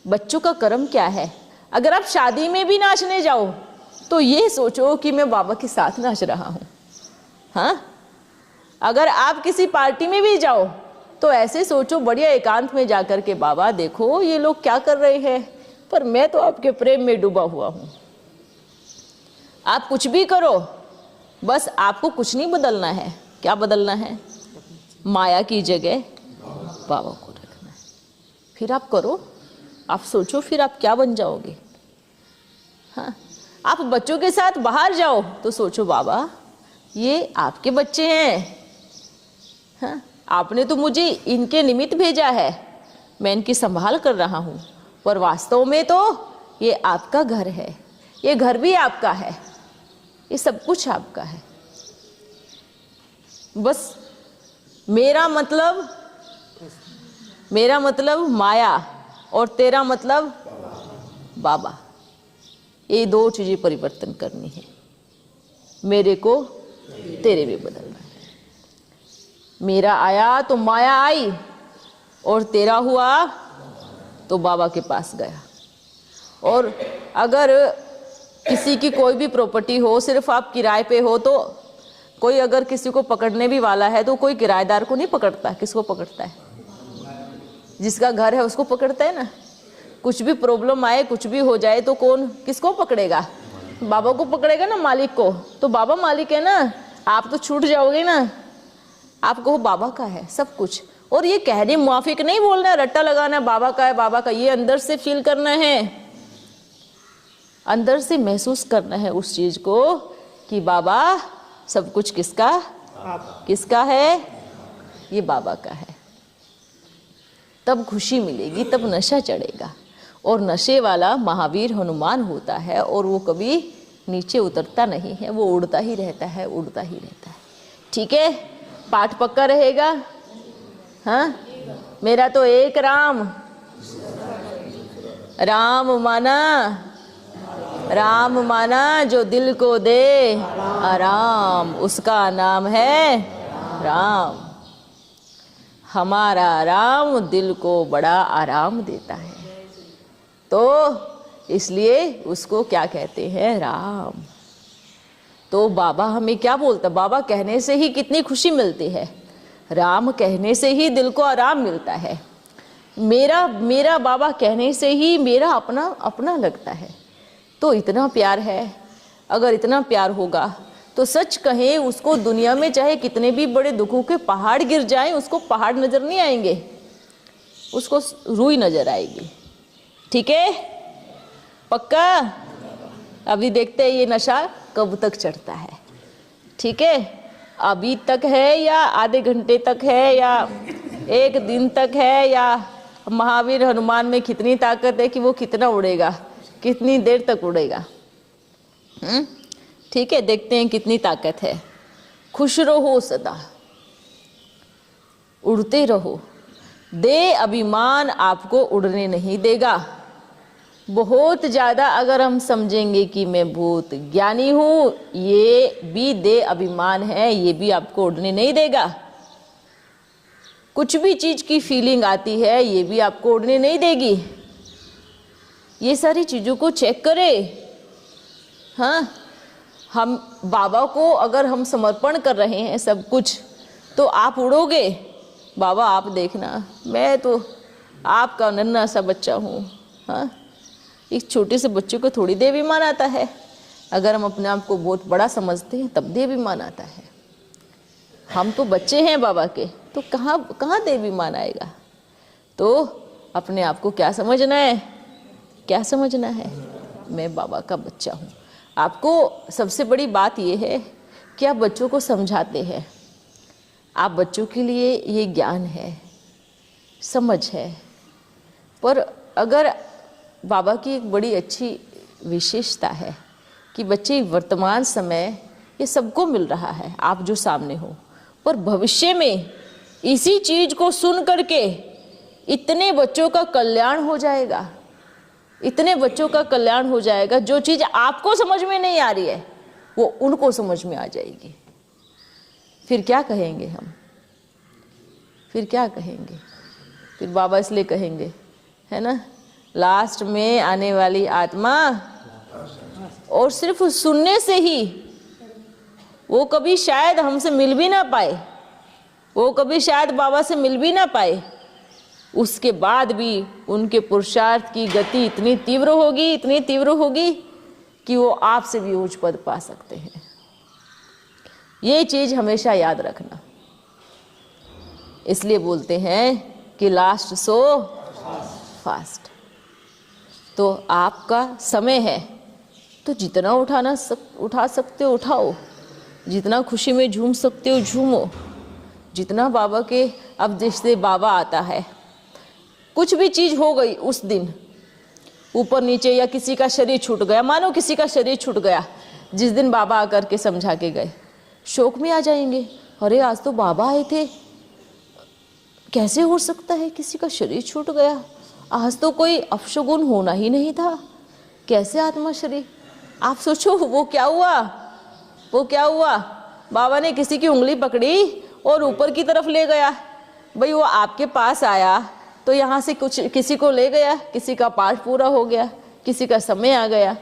बच्चों का कर्म क्या है? अगर आप शादी में भी नाचने जाओ तो ये सोचो कि मैं बाबा के साथ नाच रहा हूं, हाँ। अगर आप किसी पार्टी में भी जाओ तो ऐसे सोचो बढ़िया एकांत में जाकर के, बाबा देखो ये लोग क्या कर रहे हैं, पर मैं तो आपके प्रेम में डूबा हुआ हूं। आप कुछ भी करो, बस आपको कुछ नहीं बदलना है। क्या बदलना है? माया की जगह बाबा को रखना है। फिर आप करो, आप सोचो फिर आप क्या बन जाओगे। हाँ, आप बच्चों के साथ बाहर जाओ तो सोचो बाबा ये आपके बच्चे हैं, हाँ, आपने तो मुझे इनके निमित्त भेजा है, मैं इनकी संभाल कर रहा हूँ, पर वास्तव में तो ये आपका घर है, ये घर भी आपका है, ये सब कुछ आपका है। बस मेरा मतलब माया और तेरा मतलब बाबा, ये दो चीजें परिवर्तन करनी है। मेरे को तेरे में बदलना है। मेरा आया तो माया आई, और तेरा हुआ तो बाबा के पास गया। और अगर किसी की कोई भी प्रॉपर्टी हो, सिर्फ आप किराए पे हो, तो कोई अगर किसी को पकड़ने भी वाला है तो कोई किराएदार को नहीं पकड़ता, किसको पकड़ता है? जिसका घर है उसको पकड़ता है ना। कुछ भी प्रॉब्लम आए, कुछ भी हो जाए तो कौन किसको पकड़ेगा? बाबा को पकड़ेगा ना, मालिक को। तो बाबा मालिक है ना, आप तो छूट जाओगे ना। आप कहो बाबा का है सब कुछ, और ये कहने मुआफिक नहीं बोलना, रट्टा लगाना बाबा का है, बाबा का। ये अंदर से फील करना है, अंदर से महसूस करना है उस चीज को कि बाबा सब कुछ किसका है? ये बाबा का है। तब खुशी मिलेगी, तब नशा चढ़ेगा। और नशे वाला महावीर हनुमान होता है, और वो कभी नीचे उतरता नहीं है, वो उड़ता ही रहता है, उड़ता ही रहता है। ठीक है, पाठ पक्का रहेगा। हाँ, मेरा तो एक राम माना जो दिल को दे आराम, उसका नाम है राम। हमारा राम दिल को बड़ा आराम देता है, तो इसलिए उसको क्या कहते हैं? राम। तो बाबा हमें क्या बोलता? बाबा कहने से ही कितनी खुशी मिलती है, राम कहने से ही दिल को आराम मिलता है। मेरा बाबा कहने से ही मेरा अपना लगता है। तो इतना प्यार है। अगर इतना प्यार होगा तो सच कहें, उसको दुनिया में चाहे कितने भी बड़े दुखों के पहाड़ गिर जाएं, उसको पहाड़ नजर नहीं आएंगे, उसको रूई नजर आएगी। ठीक है, पक्का? अभी देखते हैं ये नशा कब तक चढ़ता है। ठीक है, अभी तक है या आधे घंटे तक है या एक दिन तक है, या महावीर हनुमान में कितनी ताकत है कि वो कितना उड़ेगा, कितनी देर तक उड़ेगा। ठीक है, देखते हैं कितनी ताकत है। खुश रहो सदा, उड़ते रहो, दे अभिमान आपको उड़ने नहीं देगा। बहुत ज़्यादा अगर हम समझेंगे कि मैं बहुत ज्ञानी हूँ, ये भी दे अभिमान है, ये भी आपको उड़ने नहीं देगा। कुछ भी चीज़ की फीलिंग आती है, ये भी आपको उड़ने नहीं देगी। ये सारी चीज़ों को चेक करें। हाँ, हम बाबा को अगर हम समर्पण कर रहे हैं सब कुछ, तो आप उड़ोगे। बाबा आप देखना, मैं तो आपका नन्हा सा बच्चा हूँ। हाँ, एक छोटे से बच्चे को थोड़ी देवीमान आता है। अगर हम अपने आप को बहुत बड़ा समझते हैं तब देवीमान आता है। हम तो बच्चे हैं बाबा के, तो कहाँ देवीमान आएगा। तो अपने आप को क्या समझना है, क्या समझना है, मैं बाबा का बच्चा हूँ। आपको सबसे बड़ी बात यह है कि आप बच्चों को समझाते हैं। आप बच्चों के लिए ये ज्ञान है, समझ है। पर अगर बाबा की एक बड़ी अच्छी विशेषता है कि बच्चे वर्तमान समय ये सबको मिल रहा है, आप जो सामने हो, पर भविष्य में इसी चीज को सुन करके इतने बच्चों का कल्याण हो जाएगा, इतने बच्चों का कल्याण हो जाएगा। जो चीज आपको समझ में नहीं आ रही है वो उनको समझ में आ जाएगी। फिर क्या कहेंगे हम, फिर क्या कहेंगे, फिर बाबा इसलिए कहेंगे, है ना, लास्ट में आने वाली आत्मा। और सिर्फ सुनने से ही वो कभी शायद हमसे मिल भी ना पाए, वो कभी शायद बाबा से मिल भी ना पाए, उसके बाद भी उनके पुरुषार्थ की गति इतनी तीव्र होगी, इतनी तीव्र होगी कि वो आपसे भी उच्च पद पा सकते हैं। ये चीज हमेशा याद रखना। इसलिए बोलते हैं कि लास्ट सो फास्ट। तो आपका समय है, तो जितना उठा सकते हो उठाओ, जितना खुशी में झूम सकते हो झूमो, जितना बाबा के, अब जैसे बाबा आता है, कुछ भी चीज हो गई उस दिन, ऊपर नीचे या किसी का शरीर छूट गया, मानो किसी का शरीर छूट गया, जिस दिन बाबा आकर के समझा के गए, शोक में आ जाएंगे। अरे आज तो बाबा आए थे, कैसे हो सकता है किसी का शरीर छूट गया, आज तो कोई अपशगुन होना ही नहीं था, कैसे आत्मा शरीर। आप सोचो वो क्या हुआ, वो क्या हुआ। बाबा ने किसी की उंगली पकड़ी और ऊपर की तरफ ले गया। भाई वो आपके पास आया तो यहाँ से कुछ किसी को ले गया, किसी का पाठ पूरा हो गया, किसी का समय आ गया,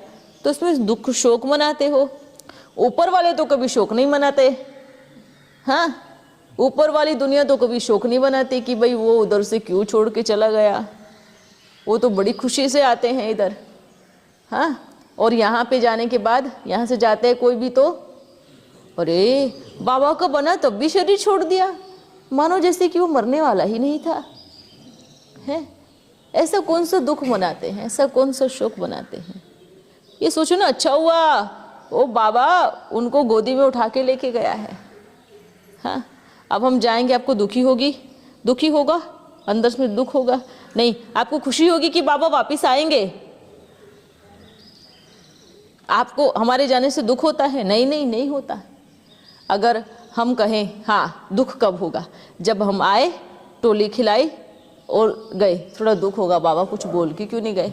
तो उसमें दुख शोक मनाते हो। ऊपर वाले तो कभी शोक नहीं मनाते। हाँ, ऊपर वाली दुनिया तो कभी शोक नहीं मनाती कि भाई वो उधर से क्यों छोड़ के चला गया, वो तो बड़ी खुशी से आते हैं इधर। हाँ, और यहाँ पे जाने के बाद, यहाँ से जाते हैं कोई भी तो, अरे बाबा का बना तब भी शरीर छोड़ दिया, मानो जैसे कि वो मरने वाला ही नहीं था। है ऐसा कौन सा दुख मनाते हैं, ऐसा कौन सा शोक मनाते हैं। ये सोचो ना, अच्छा हुआ वो बाबा उनको गोदी में उठा के लेके गया है। हाँ, अब हम जाएंगे, आपको दुखी होगी, दुखी होगा, अंदर में दुख होगा, नहीं आपको खुशी होगी कि बाबा वापस आएंगे। आपको हमारे जाने से दुख होता है? नहीं नहीं नहीं होता। अगर हम कहें हाँ दुख कब होगा, जब हम आए, टोली खिलाई और गए, थोड़ा दुख होगा, बाबा कुछ बोल के क्यों नहीं गए।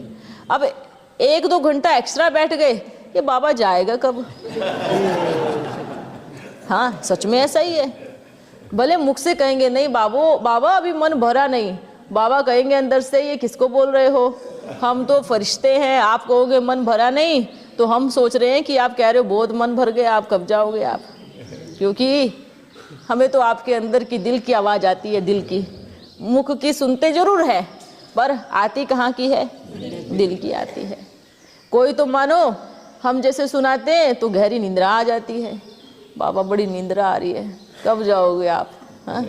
अब 1-2 घंटा एक्स्ट्रा बैठ गए, ये बाबा जाएगा कब। हाँ सच में ऐसा ही है। भले मुख से कहेंगे नहीं बाबा अभी मन भरा नहीं, बाबा कहेंगे अंदर से ये किसको बोल रहे हो, हम तो फरिश्ते हैं, आप कहोगे मन भरा नहीं, तो हम सोच रहे हैं कि आप कह रहे हो बहुत मन भर गया, आप कब जाओगे आप। क्योंकि हमें तो आपके अंदर की दिल की आवाज़ आती है, दिल की, मुख की सुनते जरूर है पर आती कहाँ की है, दिल की आती है। कोई तो मानो हम जैसे सुनाते हैं तो गहरी निंद्रा आ जाती है, बाबा बड़ी निंद्रा आ रही है, कब जाओगे आप। हाँ,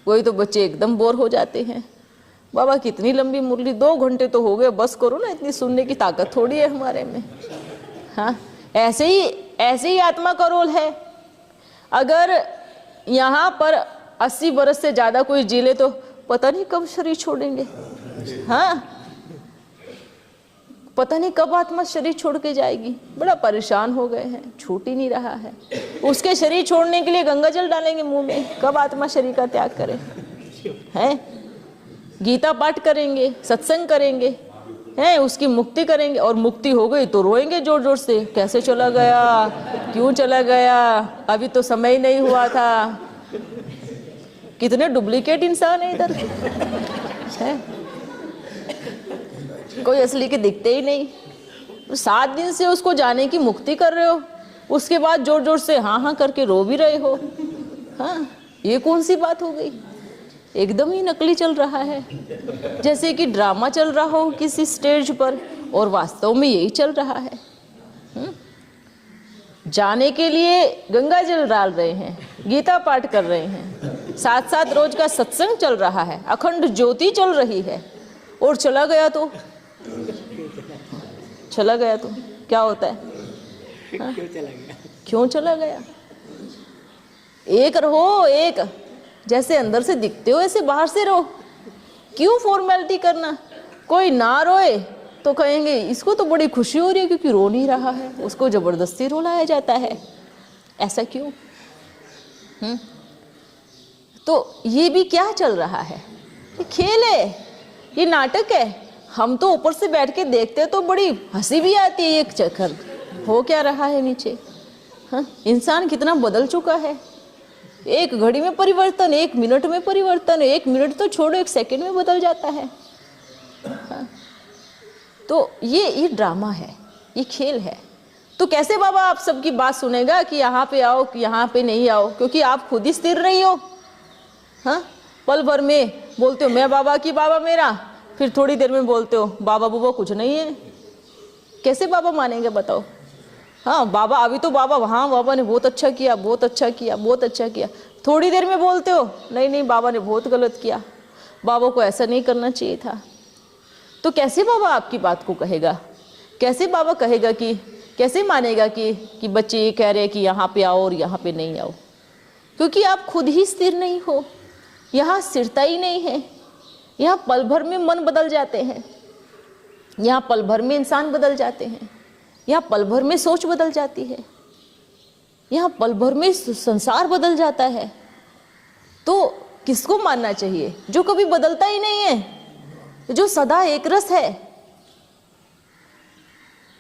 कोई तो बच्चे एकदम बोर हो जाते हैं, बाबा कितनी लंबी मुरली, 2 घंटे तो हो गए, बस करो ना, इतनी सुनने की ताकत थोड़ी है हमारे में। हाँ, ऐसे ही आत्मा का रोल है। अगर यहाँ पर 80 बरस से ज़्यादा कोई जी ले तो पता नहीं कब शरीर छोड़ेंगे। हाँ, पता नहीं कब आत्मा शरीर छोड़ के जाएगी। बड़ा परेशान हो गए हैं, छूट ही नहीं रहा है। उसके शरीर छोड़ने के लिए गंगा जल डालेंगे मुंह में, कब आत्मा शरीर का त्याग करे। हैं, गीता पाठ करेंगे, सत्संग करेंगे, हैं, उसकी मुक्ति करेंगे, और मुक्ति हो गई तो रोएंगे जोर जोर से, कैसे चला गया, क्यों चला गया, अभी तो समय ही नहीं हुआ था। कितने डुप्लीकेट इंसान है इधर, है, कोई असली के दिखते ही नहीं। 7 दिन से उसको जाने की मुक्ति कर रहे हो, उसके बाद जोर जोर से हाँ हाँ करके रो भी रहे हो। हाँ, ये कौन सी बात हो गई। एकदम ही नकली चल रहा है, जैसे कि ड्रामा चल रहा हो किसी स्टेज पर, और वास्तव में यही चल रहा है। जाने के लिए गंगा जल डाल रहे हैं, गीता पाठ कर रहे हैं, 7-7 रोज का सत्संग चल रहा है, अखंड ज्योति चल रही है, और चला गया तो क्या होता है। हाँ? क्यों चला गया। एक रहो, एक जैसे अंदर से दिखते हो ऐसे बाहर से रहो। क्यों फॉर्मेलिटी करना। कोई ना रोए तो कहेंगे इसको तो बड़ी खुशी हो रही है क्योंकि रो नहीं रहा है, उसको जबरदस्ती रुलाया जाता है। ऐसा क्यों। तो ये भी क्या चल रहा है, ये खेल है, ये नाटक है। हम तो ऊपर से बैठ के देखते तो बड़ी हंसी भी आती है, एक चक्कर हो क्या रहा है नीचे। हाँ, इंसान कितना बदल चुका है। एक घड़ी में परिवर्तन, 1 मिनट में परिवर्तन, 1 मिनट तो छोड़ो 1 सेकंड में बदल जाता है। हाँ, तो ये ड्रामा है, ये खेल है। तो कैसे बाबा आप सबकी बात सुनेगा कि यहाँ पे आओ कि यहाँ पे नहीं आओ, क्योंकि आप खुद ही स्थिर नहीं हो। हाँ, पल भर में बोलते हो मैं बाबा की बाबा मेरा, फिर थोड़ी देर में बोलते हो बाबा बुबा कुछ नहीं है। कैसे बाबा मानेंगे बताओ। हाँ, बाबा अभी तो बाबा वहाँ बाबा ने बहुत अच्छा किया, बहुत अच्छा किया, बहुत अच्छा किया। थोड़ी देर में बोलते हो नहीं नहीं बाबा ने बहुत गलत किया, बाबा को ऐसा नहीं करना चाहिए था। तो कैसे बाबा आपकी बात को कहेगा। कैसे बाबा कहेगा कि, कैसे मानेगा कि बच्चे ये कह रहे हैं कि यहाँ पे आओ और यहाँ पे नहीं आओ, क्योंकि आप खुद ही स्थिर नहीं हो। यहाँ स्थिरता ही नहीं है। यहाँ पल भर में मन बदल जाते हैं, यहाँ पल भर में इंसान बदल जाते हैं, यहाँ पल भर में सोच बदल जाती है, यहाँ पल भर में संसार बदल जाता है। तो किसको मानना चाहिए, जो कभी बदलता ही नहीं है, जो सदा एक रस है,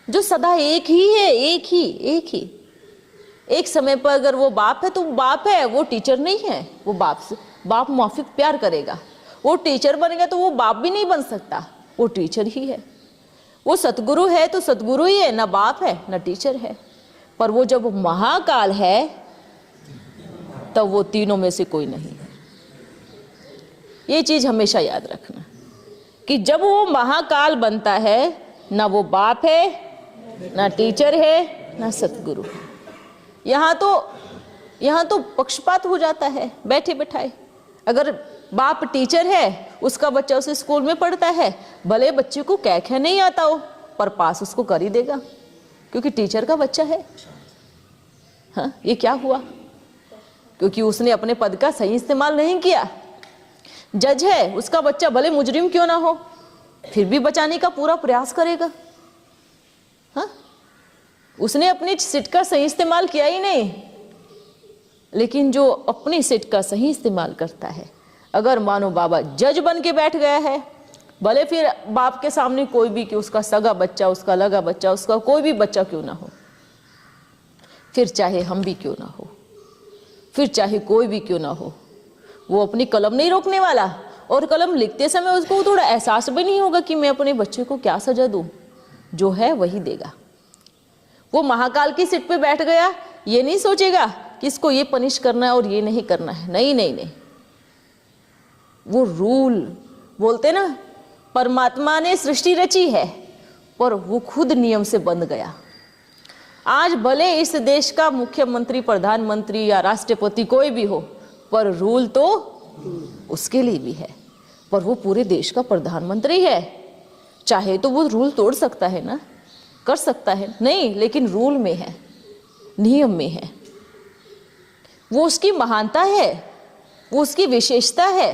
जो सदा एक ही है, एक ही। एक समय पर अगर वो बाप है तो बाप है, वो टीचर नहीं है। वो बाप माफिक प्यार करेगा। वो टीचर बन गया तो वो बाप भी नहीं बन सकता, वो टीचर ही है। वो सतगुरु है तो सतगुरु ही है, ना बाप है ना टीचर है। पर वो जब महाकाल है तब वो तीनों में से कोई नहीं है। ये चीज हमेशा याद रखना कि जब वो महाकाल बनता है, ना वो बाप है, ना टीचर है, ना सतगुरु है। यहाँ तो पक्षपात हो जाता है बैठे बैठाए। अगर बाप टीचर है, उसका बच्चा उस स्कूल में पढ़ता है, भले बच्चे को क्या नहीं आता हो, पर पास उसको कर ही देगा क्योंकि टीचर का बच्चा है। हाँ, ये क्या हुआ, क्योंकि उसने अपने पद का सही इस्तेमाल नहीं किया। जज है, उसका बच्चा भले मुजरिम क्यों ना हो, फिर भी बचाने का पूरा प्रयास करेगा। हाँ, उसने अपनी सीट का सही इस्तेमाल किया ही नहीं। लेकिन जो अपनी सीट का सही इस्तेमाल करता है, अगर मानो बाबा जज बन के बैठ गया है, भले फिर बाप के सामने कोई भी, कि उसका सगा बच्चा, उसका लगा बच्चा, उसका कोई भी बच्चा क्यों ना हो, फिर चाहे हम भी क्यों ना हो, फिर चाहे कोई भी क्यों ना हो, वो अपनी कलम नहीं रोकने वाला। और कलम लिखते समय उसको थोड़ा एहसास भी नहीं होगा कि मैं अपने बच्चे को क्या सजा दूं, जो है वही देगा। वो महाकाल की सीट पे बैठ गया, ये नहीं सोचेगा कि इसको ये पनिश करना है और ये नहीं करना है। नहीं नहीं नहीं, वो रूल बोलते ना, परमात्मा ने सृष्टि रची है पर वो खुद नियम से बंध गया। आज भले इस देश का मुख्यमंत्री, प्रधानमंत्री या राष्ट्रपति कोई भी हो, पर रूल तो उसके लिए भी है, पर वो पूरे देश का प्रधानमंत्री है। चाहे तो वो रूल तोड़ सकता है ना, कर सकता है, नहीं, लेकिन रूल में है, नियम में है। वो उसकी महानता है, वो उसकी विशेषता है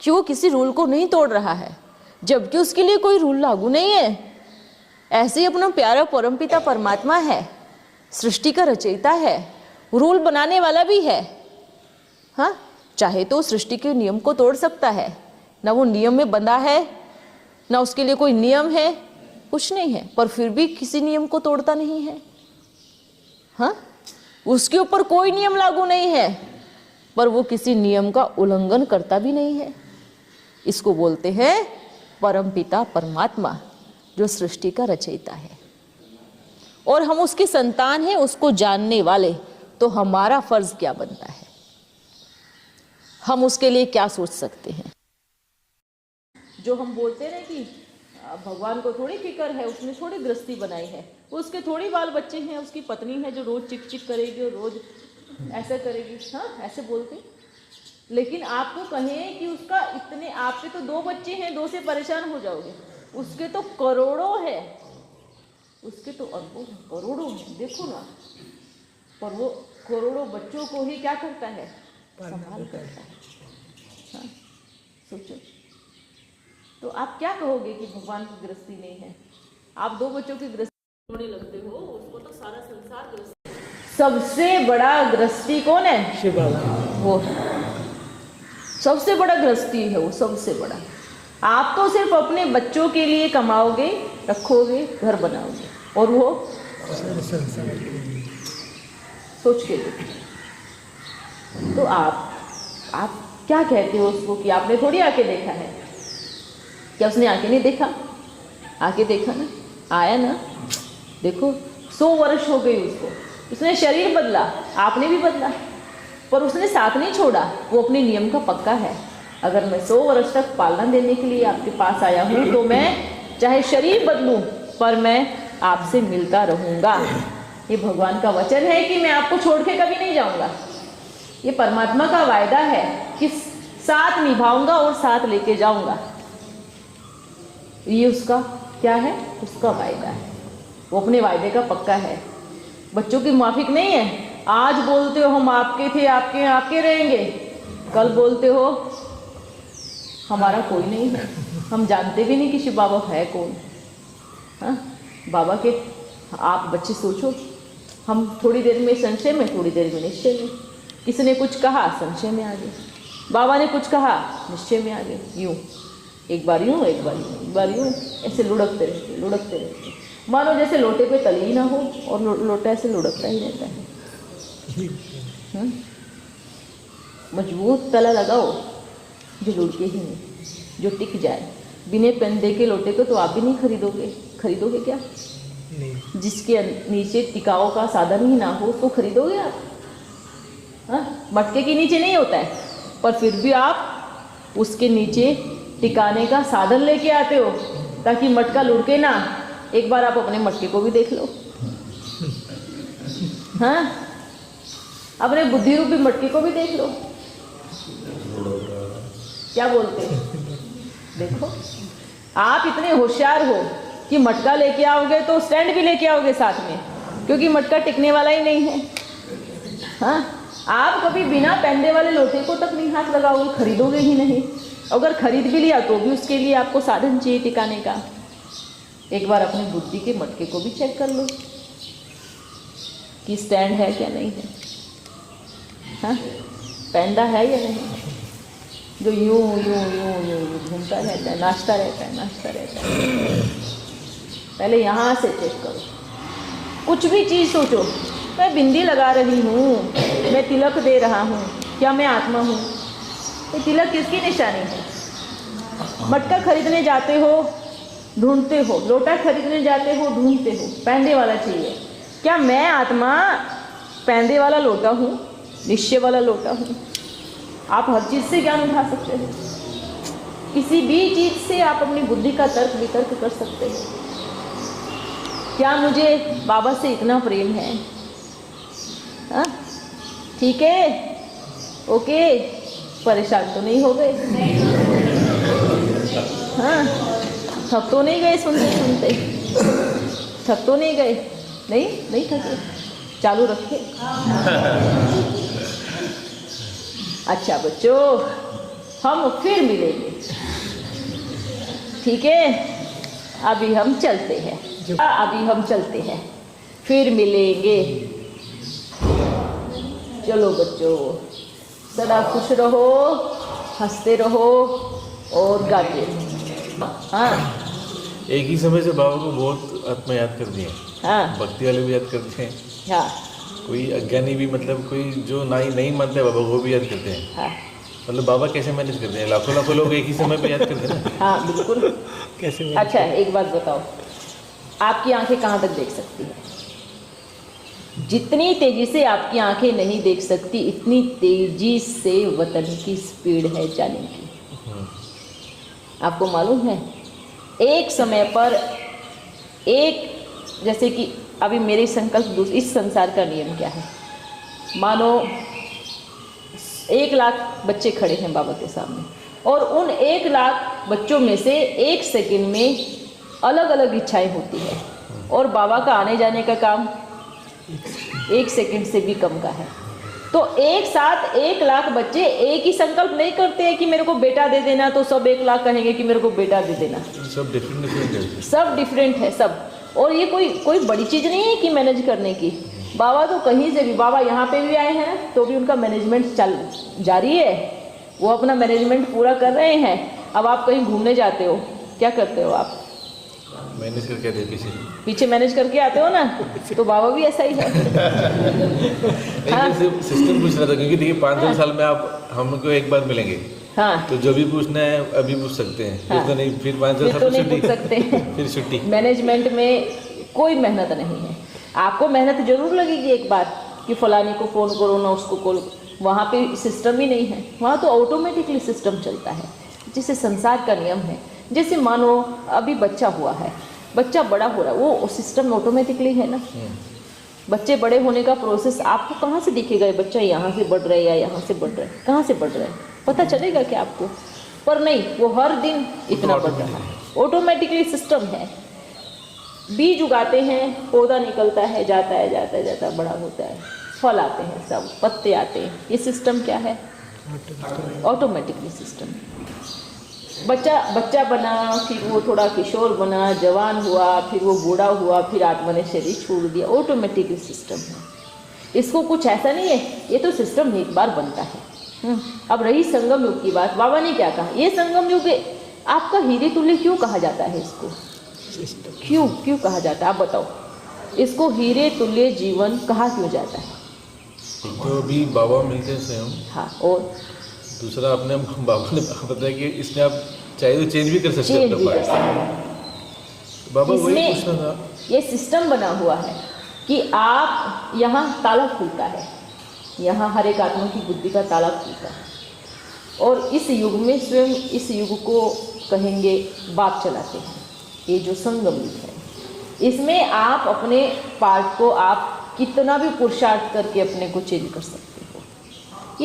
कि वो किसी रूल को नहीं तोड़ रहा है, जबकि उसके लिए कोई रूल लागू नहीं है। ऐसे ही अपना प्यारा परमपिता परमात्मा है, सृष्टि का रचयिता है, रूल बनाने वाला भी है। हाँ, चाहे तो सृष्टि के नियम को तोड़ सकता है, ना वो नियम में बंधा है, ना उसके लिए कोई नियम है, कुछ नहीं है, पर फिर भी किसी नियम को तोड़ता नहीं है। हाँ, उसके ऊपर कोई नियम लागू नहीं है, पर वो किसी नियम का उल्लंघन करता भी नहीं है। इसको बोलते हैं परमपिता परमात्मा, जो सृष्टि का रचयिता है। और हम उसकी संतान हैं, उसको जानने वाले, तो हमारा फर्ज क्या बनता है, हम उसके लिए क्या सोच सकते हैं। जो हम बोलते हैं कि भगवान को थोड़ी फिक्र है, उसने थोड़ी गृहस्थी बनाई है, उसके थोड़ी बाल बच्चे हैं, उसकी पत्नी है जो रोज चिक चिक करेगी और रोज ऐसा करेगी। हाँ, ऐसे बोलते। लेकिन आपको कहें कि उसका इतने, आपके तो 2 बच्चे हैं, 2 से परेशान हो जाओगे, उसके तो करोड़ों है, उसके तो अरबों करोड़ों है, देखो ना। पर वो करोड़ों बच्चों को ही क्या करता है, संभाल करता है। हाँ, सोचो तो आप क्या कहोगे कि भगवान की गृहस्थी नहीं है। आप 2 बच्चों की गृहस्थी होने लगते हो, उसको तो सारा संसार गृहस्थी। सबसे बड़ा गृहस्थी कौन है, शिव बाबा। वो सबसे बड़ा गृहस्थी है, वो सबसे बड़ा। आप तो सिर्फ अपने बच्चों के लिए कमाओगे, रखोगे, घर बनाओगे, और वो सोच के देखो। तो आप क्या कहते हो उसको कि आपने थोड़ी आके देखा है, क्या उसने आके नहीं देखा, आके देखा ना, आया ना। देखो 100 वर्ष हो गए उसको, उसने शरीर बदला, आपने भी बदला, पर उसने साथ नहीं छोड़ा, वो अपने नियम का पक्का है। अगर मैं 100 वर्ष तक पालना देने के लिए आपके पास आया हूँ, तो मैं चाहे शरीर बदलूं, पर मैं आपसे मिलता रहूँगा। ये भगवान का वचन है कि मैं आपको छोड़ के कभी नहीं जाऊँगा। ये परमात्मा का वायदा है कि साथ निभाऊंगा और साथ लेके जाऊँगा। ये उसका क्या है, उसका वायदा है, वो अपने वायदे का पक्का है। बच्चों की माफिक नहीं है। आज बोलते हो हम आपके थे, आपके रहेंगे, कल बोलते हो हमारा कोई नहीं है, हम जानते भी नहीं कि शिव बाबा है कौन। हाँ, बाबा के आप बच्चे सोचो, हम थोड़ी देर में संशय में, थोड़ी देर में निश्चय में। किसी ने कुछ कहा, संशय में आ गए, बाबा ने कुछ कहा, निश्चय में आ गए। यूँ एक बार यूँ, एक बार यूँ, एक बार यूँ, ऐसे लुढ़कते रहते, मानो जैसे लोटे पे तली ही ना हो, और लोटा ऐसे लुढ़कता ही रहता है। मजबूत तला लगाओ जो लुढ़के ही नहीं, जो टिक जाए। बिना पेंदे के लोटे को तो आप भी नहीं खरीदोगे क्या? नहीं। जिसके नीचे टिकाओ का साधन ही ना हो, तो खरीदोगे आप? हाँ, मटके के नीचे नहीं होता है, पर फिर भी आप उसके नीचे टिकाने का साधन लेके आते हो, ताकि मटका लुढ़के ना। एक बार आप अपने मटके को भी देख लो। हाँ, अपने बुद्धि रूपी मटके को भी देख लो, क्या बोलते हैं? देखो, आप इतने होशियार हो कि मटका लेके आओगे तो स्टैंड भी लेके आओगे साथ में, क्योंकि मटका टिकने वाला ही नहीं है। हाँ, आप कभी बिना पहनने वाले लोटे को तक नहीं हाथ लगाओगे, खरीदोगे ही नहीं। अगर खरीद भी लिया तो भी उसके लिए आपको साधन चाहिए टिकाने का। एक बार अपनी बुद्धि के मटके को भी चेक कर लो कि स्टैंड है क्या नहीं है। हाँ, पैंदा है या नहीं, जो यूं यूं यूं यूं घूमता रहता है, नाचता रहता है। पहले यहाँ से चेक करो। कुछ भी चीज़ सोचो, मैं बिंदी लगा रही हूँ, मैं तिलक दे रहा हूँ, क्या मैं आत्मा हूँ? ये तिलक किसकी निशानी है? मटका खरीदने जाते हो, ढूंढते हो, लोटा खरीदने जाते हो, ढूंढते हो, पैंदे वाला चाहिए। क्या मैं आत्मा पैंदे वाला लोटा हूँ, निश्चय वाला लोटा हूँ? आप हर चीज़ से ज्ञान उठा सकते हो, किसी भी चीज़ से आप अपनी बुद्धि का तर्क वितर्क कर सकते हो। क्या मुझे बाबा से इतना प्रेम है? हाँ, ठीक है, ओके, परेशान तो नहीं हो गए? हाँ, थक तो नहीं गए सुनते सुनते? थक तो नहीं गए? नहीं थके, चालू रखे। अच्छा बच्चों, हम फिर मिलेंगे, ठीक है? अभी हम चलते हैं, फिर मिलेंगे। चलो बच्चों, सदा खुश रहो, हंसते रहो और गाते रहो। हाँ एक ही समय से बाबा को बहुत आत्मा याद करती है, हाँ भक्ति वाले भी याद करते हैं, हाँ कोई अज्ञानी भी, मतलब कोई जो नहीं मानते बाबा को भी याद करते हैं। हाँ मतलब बाबा कैसे मैनेज करते हैं, लाखों लोग एक ही समय पे याद करते हैं ना। हाँ बिल्कुल। कैसे अच्छा एक बात बताओ, आपकी आंखें कहाँ तक देख सकती है? जितनी तेजी से आपकी आंखें नहीं देख सकती, इतनी तेजी से वतन की स्पीड है जाने की। आपको मालूम है, एक समय पर एक, जैसे कि अभी मेरे संकल्प, इस संसार का नियम क्या है? मानो 1 लाख बच्चे खड़े हैं बाबा के सामने, और उन 1 लाख बच्चों में से 1 सेकंड में अलग अलग इच्छाएं होती है, और बाबा का आने जाने का काम 1 सेकंड से भी कम का है। तो एक साथ 1 लाख बच्चे एक ही संकल्प नहीं करते हैं कि मेरे को बेटा दे देना, तो सब 1 लाख कहेंगे कि मेरे को बेटा दे देना। सब डिफरेंट है, सब डिफरेंट है सब। और ये कोई बड़ी चीज़ नहीं है कि मैनेज करने की। बाबा तो कहीं से भी, बाबा यहाँ पे भी आए हैं तो भी उनका मैनेजमेंट जारी है, वो अपना मैनेजमेंट पूरा कर रहे हैं। अब आप कहीं घूमने जाते हो, क्या करते हो आप? मैनेज करके आते पीछे मैनेज करके आते हो ना, तो बाबा भी ऐसा ही है। हाँ? सिस्टम पूछ रहा था, क्योंकि देखिए 5-10 साल में आप हमको एक बार मिलेंगे, हाँ तो जो भी पूछना है अभी पूछ सकते हैं। हाँ। तो नहीं, फिर 5-10 फिर साल तो में नहीं पूछ सकते हैं। फिर छुट्टी। मैनेजमेंट में कोई मेहनत नहीं है। आपको मेहनत जरूर लगेगी एक बार कि फलाने को फ़ोन करो ना, उसको कॉल, वहाँ पे सिस्टम ही नहीं है। वहाँ तो ऑटोमेटिकली सिस्टम चलता है, जैसे संसार का नियम है। जैसे मानो अभी बच्चा हुआ है, बच्चा बड़ा हो रहा है, वो सिस्टम ऑटोमेटिकली है ना। बच्चे बड़े होने का प्रोसेस आपको कहाँ से दिखेगा? ये बच्चा यहाँ से बढ़ रहा है या यहाँ से बढ़ रहा है, कहाँ से बढ़ रहा है, पता चलेगा क्या आपको? पर नहीं, वो हर दिन इतना बढ़ रहा है, ऑटोमेटिकली सिस्टम है। बीज उगाते हैं, पौधा निकलता है, जाता है, बड़ा होता है, फल आते हैं, सब पत्ते आते हैं। ये सिस्टम क्या है? Automatically system. बच्चा बना, फिर वो थोड़ा किशोर बना, जवान हुआ, फिर वो बूढ़ा हुआ, फिर आत्मा ने शरीर छोड़ दिया, ऑटोमेटिकली सिस्टम है। इसको कुछ ऐसा नहीं है, ये तो सिस्टम एक बार बनता है। अब रही संगम युग की बात, बाबा ने क्या कहा? ये संगम युग आपका हीरे तुल्य क्यों कहा जाता है? इसको क्यों कहा जाता है? आप बताओ, इसको हीरे तुल्य जीवन कहा क्यों जाता है? तो अभी बाबा मिलते हैं स्वयं, हाँ, और दूसरा अपने बाबा ने बताया कि इसमें आप चाहे तो चेंज भी कर सकते हैं अपना पार्ट। बाबा वही पूछना था, ये सिस्टम बना हुआ है कि आप, यहाँ ताला खुलता है, यहाँ हर एक आत्मा की बुद्धि का ताला खुलता है। और इस युग में स्वयं इस युग को कहेंगे बाप चलाते हैं। ये जो संगम युग है, इसमें आप अपने पार्ट को आप कितना भी पुरुषार्थ करके अपने को चेंज कर सकते हो।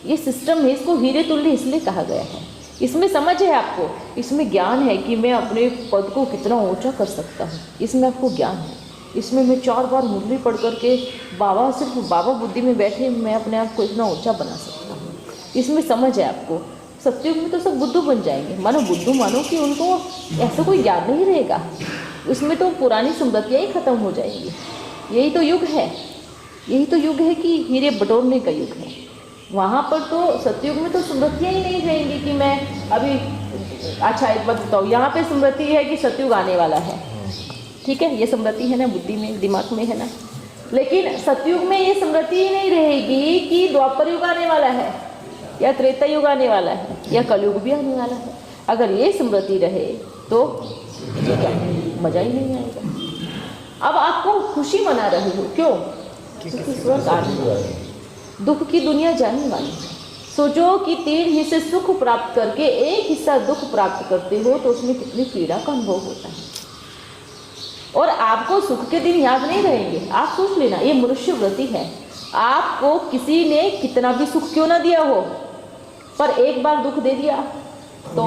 ये सिस्टम है, इसको हीरे तुल्य इसलिए कहा गया है। इसमें समझ है आपको, इसमें ज्ञान है कि मैं अपने पद को कितना ऊंचा कर सकता हूँ, इसमें आपको ज्ञान है। इसमें मैं 4 बार मुरली पढ़ करके सिर्फ बाबा बुद्धि में बैठे मैं अपने आप को इतना ऊंचा बना सकता हूँ। इसमें समझ है आपको। सत्युग में तो सब बुद्धू बन जाएंगे, बुद्धू मानो कि उनको ऐसा कोई ज्ञान नहीं रहेगा। उसमें तो पुरानी स्मृतियाँ ही खत्म हो जाएंगी। यही तो युग है कि हीरे बटोरने का युग है। वहाँ पर तो सतयुग में तो स्मृतियाँ ही नहीं रहेंगी कि मैं अभी। अच्छा एक बात बताओ, यहाँ पे स्मृति है कि सतयुग आने वाला है, ठीक है, ये स्मृति है ना, बुद्धि में, दिमाग में है ना। लेकिन सतयुग में ये स्मृति ही नहीं रहेगी कि द्वापर युग आने वाला है या त्रेता युग आने वाला है या कलयुग भी आने वाला है। अगर ये स्मृति रहे तो मजा ही नहीं आएगा। अब आपको खुशी मना रहे हो, क्यों? क्योंकि स्वर्ग आने वाला है। दुख की दुनिया जाने वाली है। सोचो कि 3 हिस्से सुख प्राप्त करके 1 हिस्सा दुख प्राप्त करते हो तो उसमें कितनी पीड़ा का अनुभव होता है। और आपको सुख के दिन याद नहीं रहेंगे। आप सोच लेना, ये मनुष्य वृत्ति है। आपको किसी ने कितना भी सुख क्यों ना दिया हो, पर एक बार दुख दे दिया तो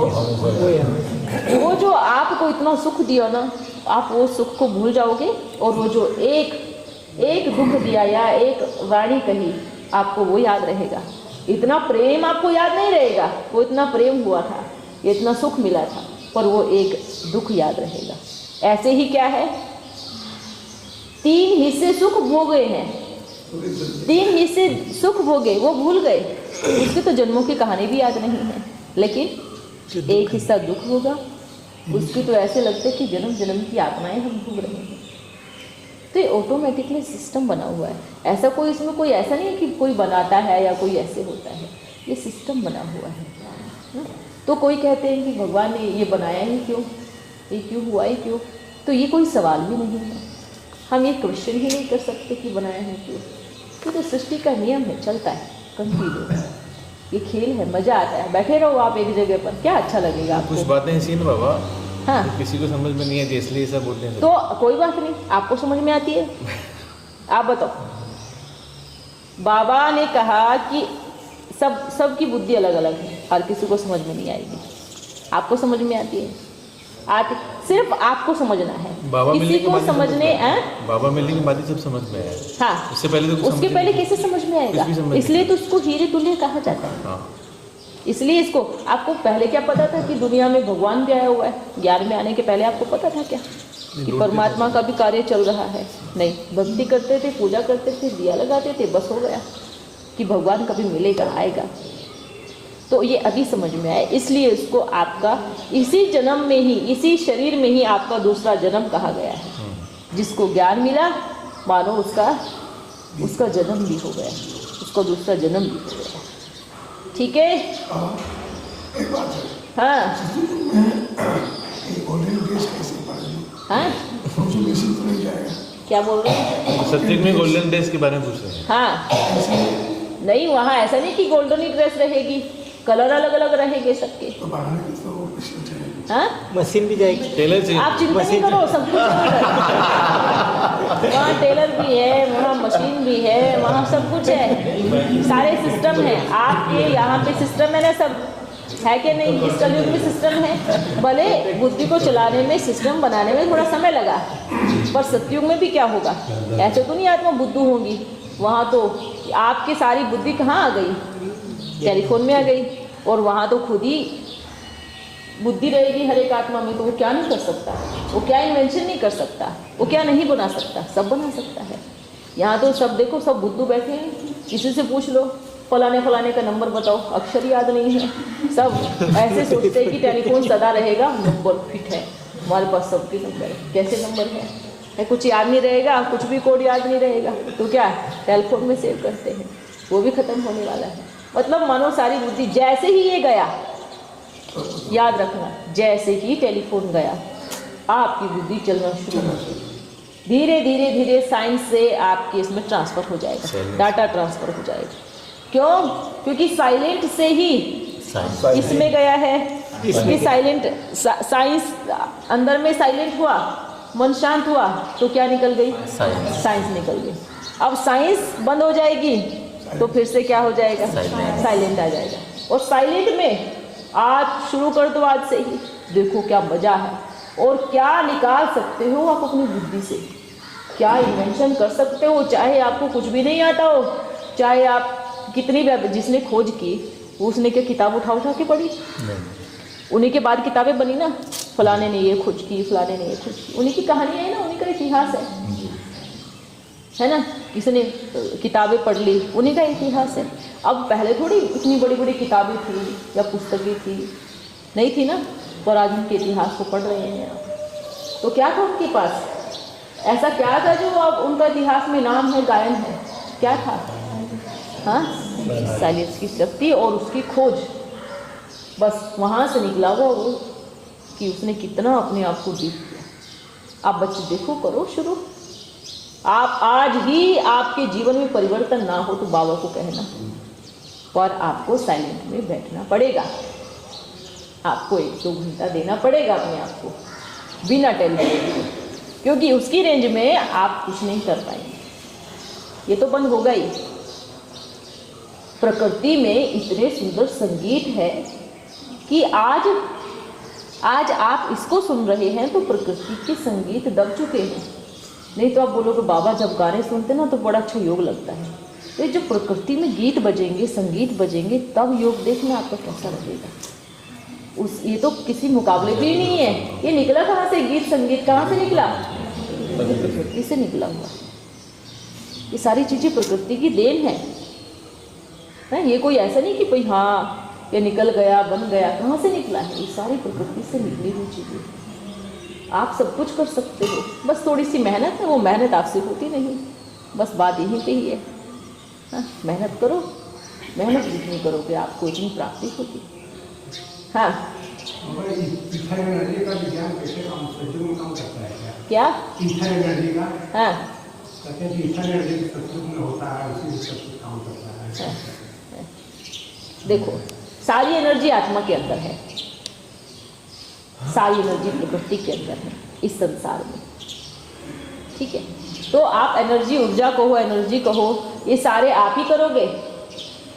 वो जो आपको इतना सुख दिया ना, आप वो सुख को भूल जाओगे। और वो जो एक दुख दिया या एक वाणी कही, आपको वो याद रहेगा। इतना प्रेम आपको याद नहीं रहेगा, वो इतना प्रेम हुआ था, इतना सुख मिला था, पर वो एक दुख याद रहेगा। ऐसे ही क्या है, 3 हिस्से सुख भोगे हैं, 3 हिस्से सुख भोगे, वो भूल गए, उसके तो जन्मों की कहानी भी याद नहीं है, लेकिन एक हिस्सा दुख होगा, उसकी तो ऐसे लगते कि जन्म जन्म की आत्माएं हम भोग रहे हैं। तो ये ऑटोमेटिकली सिस्टम बना हुआ है, ऐसा कोई इसमें कोई ऐसा नहीं है कि कोई बनाता है या कोई ऐसे होता है, ये सिस्टम बना हुआ है। तो कोई कहते हैं कि भगवान ने ये बनाया ही क्यों, ये क्यों हुआ ही क्यों, तो ये कोई सवाल भी नहीं है, हम ये क्वेश्चन ही नहीं कर सकते कि बनाया है क्यों। तो सृष्टि का नियम है, चलता है कंटिन्यू, ये खेल है, मज़ा आता है। बैठे रहो आप एक जगह पर, क्या अच्छा लगेगा आपको। कुछ बातें ऐसी ना बाबा, हाँ, तो किसी को समझ में नहीं है इसलिए सब बोलते हैं। तो कोई बात नहीं, आपको समझ में आती है, आप बताओ। बाबा ने कहा कि सबकी बुद्धि अलग अलग है, हर किसी को समझ में नहीं आएगी, आपको समझ में आती है, आती, सिर्फ आपको समझना है, किसी को समझने बाबा मिलने के बाद ही सब समझ में आया। हाँ, उससे पहले तो उसके पहले कैसे समझ में आएगा, इसलिए तो उसको हीरे तुल्य कहा जाता है। हाँ। इसलिए इसको, आपको पहले क्या पता था कि दुनिया में भगवान भी आया हुआ है, ज्ञान में आने के पहले आपको पता था क्या कि परमात्मा का भी कार्य चल रहा है? नहीं, भक्ति करते थे, पूजा करते थे, दिया लगाते थे, बस हो गया कि भगवान कभी मिलेगा, आएगा। तो ये अभी समझ में आया, इसलिए इसको आपका इसी जन्म में ही, इसी शरीर में ही आपका दूसरा जन्म कहा गया है। जिसको ज्ञान मिला, मानो उसका जन्म भी हो गया, उसका दूसरा जन्म भी हो गया। ठीक है? एक बात है, हाँ हाँ, तो नहीं जाएगा। क्या बोल रहे हैं? सत्युग में गोल्डन डेज के बारे में पूछ रहे हैं। हाँ, नहीं, वहाँ ऐसा नहीं कि गोल्डन ही ड्रेस रहेगी, कलर अलग अलग रहेंगे सबके। तो बाहर की तो मशीन चाहिए। हाँ, मशीन भी जाएगी, टेलर चाहिए। आप चिंता नहीं करो, सब कुछ वहाँ टेलर भी है, वहाँ मशीन भी है, वहाँ सब कुछ है, सारे सिस्टम है। आपके यहाँ पे सिस्टम है ना, सब है कि नहीं? इस कलयुग में सिस्टम है, भले बुद्धि को चलाने में, सिस्टम बनाने में थोड़ा समय लगा, पर सतयुग में भी क्या होगा, ऐसे तो नहीं आत्मा बुद्धू होंगी। वहाँ तो आपकी सारी बुद्धि कहाँ आ गई, टेलीफोन में आ गई, और वहाँ तो खुद ही बुद्धि रहेगी हर एक आत्मा में, तो वो क्या नहीं कर सकता, वो क्या इन्वेंशन नहीं कर सकता, वो क्या नहीं बना सकता, सब बना सकता है। यहाँ तो सब देखो, सब बुद्धू बैठे हैं, किसी से पूछ लो फलाने का नंबर बताओ, अक्षर याद नहीं है, सब ऐसे सोचते हैं कि टेलीफोन सदा रहेगा, नंबर फिट है हमारे पास, सबके नंबर है। कैसे नंबर है, कुछ याद नहीं रहेगा, कुछ भी कोड याद नहीं रहेगा, तो क्या टेलीफोन में सेव करते हैं, वो भी खत्म होने वाला है। मतलब मानो सारी बुद्धि, जैसे ही ये गया, याद रखना, जैसे ही टेलीफोन गया, आपकी बुद्धि चलना शुरू हो गई, धीरे धीरे धीरे साइंस से आपके इसमें ट्रांसफ़र हो जाएगा, डाटा ट्रांसफ़र हो जाएगा। क्यों? क्योंकि साइलेंट से ही इसमें गया है, इसमें साइलेंट, साइंस अंदर में साइलेंट हुआ, मन शांत हुआ, तो क्या निकल गई? साइंस निकल गई। अब साइंस बंद हो जाएगी तो फिर से क्या हो जाएगा? साइलेंट आ जाएगा। और साइलेंट में आज शुरू कर दो, आज से ही देखो क्या मजा है, और क्या निकाल सकते हो आप अपनी बुद्धि से, क्या इन्वेंशन कर सकते हो, चाहे आपको कुछ भी नहीं आता हो, चाहे आप कितनी भी, जिसने खोज की उसने क्या किताब उठा के पढ़ी? उन्हीं के बाद किताबें बनी ना, फलाने ने ये खोज की, फलाने ने ये खोज की, उन्हीं की कहानियाँ है ना, उन्हीं का इतिहास है ना, किसने किताबें पढ़ ली, उन्हीं का इतिहास है। अब पहले थोड़ी इतनी बड़ी बड़ी किताबें थी या पुस्तकें थी, नहीं थी ना, और आज उनके इतिहास को पढ़ रहे हैं आप। तो क्या था उनके पास, ऐसा क्या था जो अब उनका इतिहास में नाम है, गायन है, क्या था? हाँ, साइलेंस की शक्ति और उसकी खोज, बस वहाँ से निकला हुआ वो कि उसने कितना अपने आप को डीप किया। आप बच्चे देखो, करो शुरू, आप आज ही आपके जीवन में परिवर्तन ना हो तो बाबा को कहना, पर आपको साइलेंट में बैठना पड़ेगा, आपको 1-2 घंटा देना पड़ेगा अपने आप को, बिना टेलीफोन, क्योंकि उसकी रेंज में आप कुछ नहीं कर पाएंगे, ये तो बंद होगा ही। प्रकृति में इतने सुंदर संगीत है कि आज आप इसको सुन रहे हैं तो प्रकृति के संगीत दब चुके हैं। नहीं तो आप बोलोगे बाबा जब गाने सुनते ना तो बड़ा अच्छा योग लगता है, तो जो प्रकृति में गीत बजेंगे, संगीत बजेंगे, तब योग देखना आपको कैसा लगेगा। ये तो किसी मुकाबले भी नहीं है। ये निकला कहाँ से? गीत संगीत कहाँ से निकला? प्रकृति से निकला हुआ। ये सारी चीज़ें प्रकृति की देन है। ये कोई ऐसा नहीं कि भाई हाँ ये निकल गया, बन गया। कहाँ से निकला है? ये सारी प्रकृति से निकली हुई चीज़ें। आप सब कुछ कर सकते हो, बस थोड़ी सी मेहनत है। वो मेहनत आपसे होती नहीं, बस बात यहीं पे ही है। मेहनत करो, मेहनत जितनी करोगे आपको इतनी प्राप्ति होगी। हाँ, एनर्जी का विज्ञान कैसे काम करता है क्या? एनर्जी का, हाँ, कहते हैं एनर्जी सत्संग में होता है, उसी से सब कुछ काम करता है। देखो, सारी एनर्जी आत्मा के अंदर है, सारी एनर्जी प्रकृति के अंदर है इस संसार में। ठीक है, तो आप एनर्जी, ऊर्जा कहो, एनर्जी कहो, ये सारे आप ही करोगे।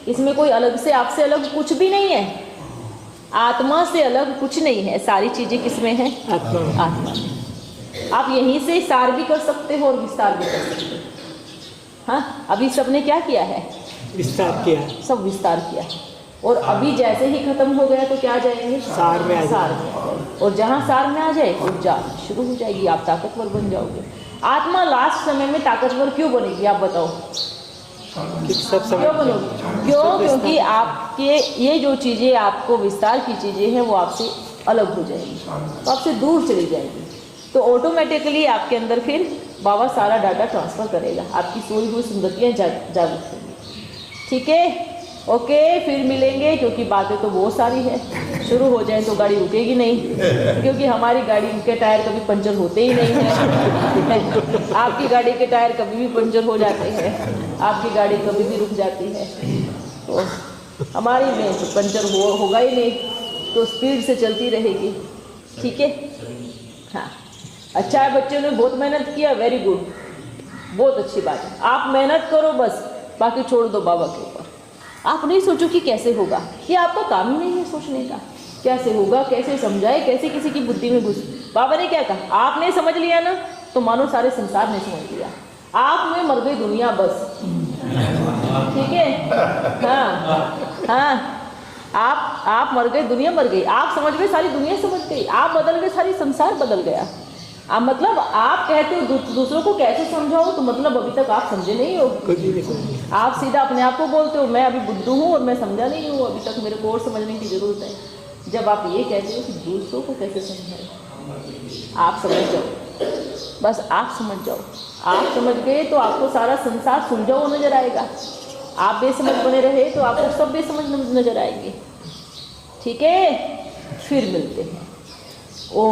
इसमें कोई अलग से, आपसे अलग कुछ भी नहीं है। आत्मा से अलग कुछ नहीं है। सारी चीजें किसमें है? आत्मा में। आप यहीं से सार भी कर सकते हो और विस्तार भी कर सकते हो। हाँ, अभी सबने क्या किया है? विस्तार किया, सब विस्तार किया। और अभी जैसे ही खत्म हो गया तो क्या आ जाएंगे? सार में आ जाएंगे। सार में आ जाएंगे। और जहाँ सार में आ जाए ऊर्जा शुरू हो जाएगी, आप ताकतवर बन जाओगे। आत्मा लास्ट समय में ताकतवर क्यों बनेगी? आप बताओ, सब समय क्यों बनोगी? क्यों? क्योंकि आपके ये जो चीज़ें आपको विस्तार की चीज़ें हैं वो आपसे अलग हो जाएंगी, तो आपसे दूर चली जाएगी। तो ऑटोमेटिकली आपके अंदर फिर बाबा सारा डाटा ट्रांसफ़र करेगा, आपकी सोई हुई सुंदरतियाँ जागृत होंगी। ठीक है, ओके, फिर मिलेंगे, क्योंकि बातें तो बहुत सारी है। शुरू हो जाए तो गाड़ी रुकेगी नहीं, क्योंकि हमारी गाड़ी के टायर कभी पंचर होते ही नहीं हैं। आपकी गाड़ी के टायर कभी भी पंचर हो जाते हैं, आपकी गाड़ी कभी भी रुक जाती है। तो हमारी में तो पंचर होगा ही नहीं, तो स्पीड से चलती रहेगी। ठीक है, हाँ, अच्छा है, बच्चों ने बहुत मेहनत किया, वेरी गुड, बहुत अच्छी बात है। आप मेहनत करो बस, बाकी छोड़ दो बाबा के ऊपर। आप नहीं सोचो कि कैसे होगा, ये आपका काम ही नहीं है सोचने का। कैसे होगा, कैसे समझाए, कैसे किसी की बुद्धि में घुस। बाबा ने क्या कहा? आपने समझ लिया ना, तो मानो सारे संसार ने समझ लिया। आप में मर गई दुनिया बस। ठीक है, हाँ हाँ, आप मर गए, दुनिया मर गई। आप समझ गए, सारी दुनिया समझ गई। आप बदल गए, सारी संसार बदल गया। अब मतलब आप कहते हो दूसरों को कैसे समझाओ, तो मतलब अभी तक आप समझे नहीं हो। आप सीधा अपने आप को बोलते हो मैं अभी बुद्धू हूँ और मैं समझा नहीं हूँ, अभी तक मेरे को और समझने की ज़रूरत है। जब आप ये कहते हो कि दूसरों को कैसे समझाए, आप समझ जाओ, बस आप समझ जाओ। आप समझ गए तो आपको सारा संसार सुलझा हुआ नजर आएगा। आप बेसमझ बने रहे तो आपको सब बेसमझ नजर आएंगे। ठीक है, फिर मिलते हैं। ओ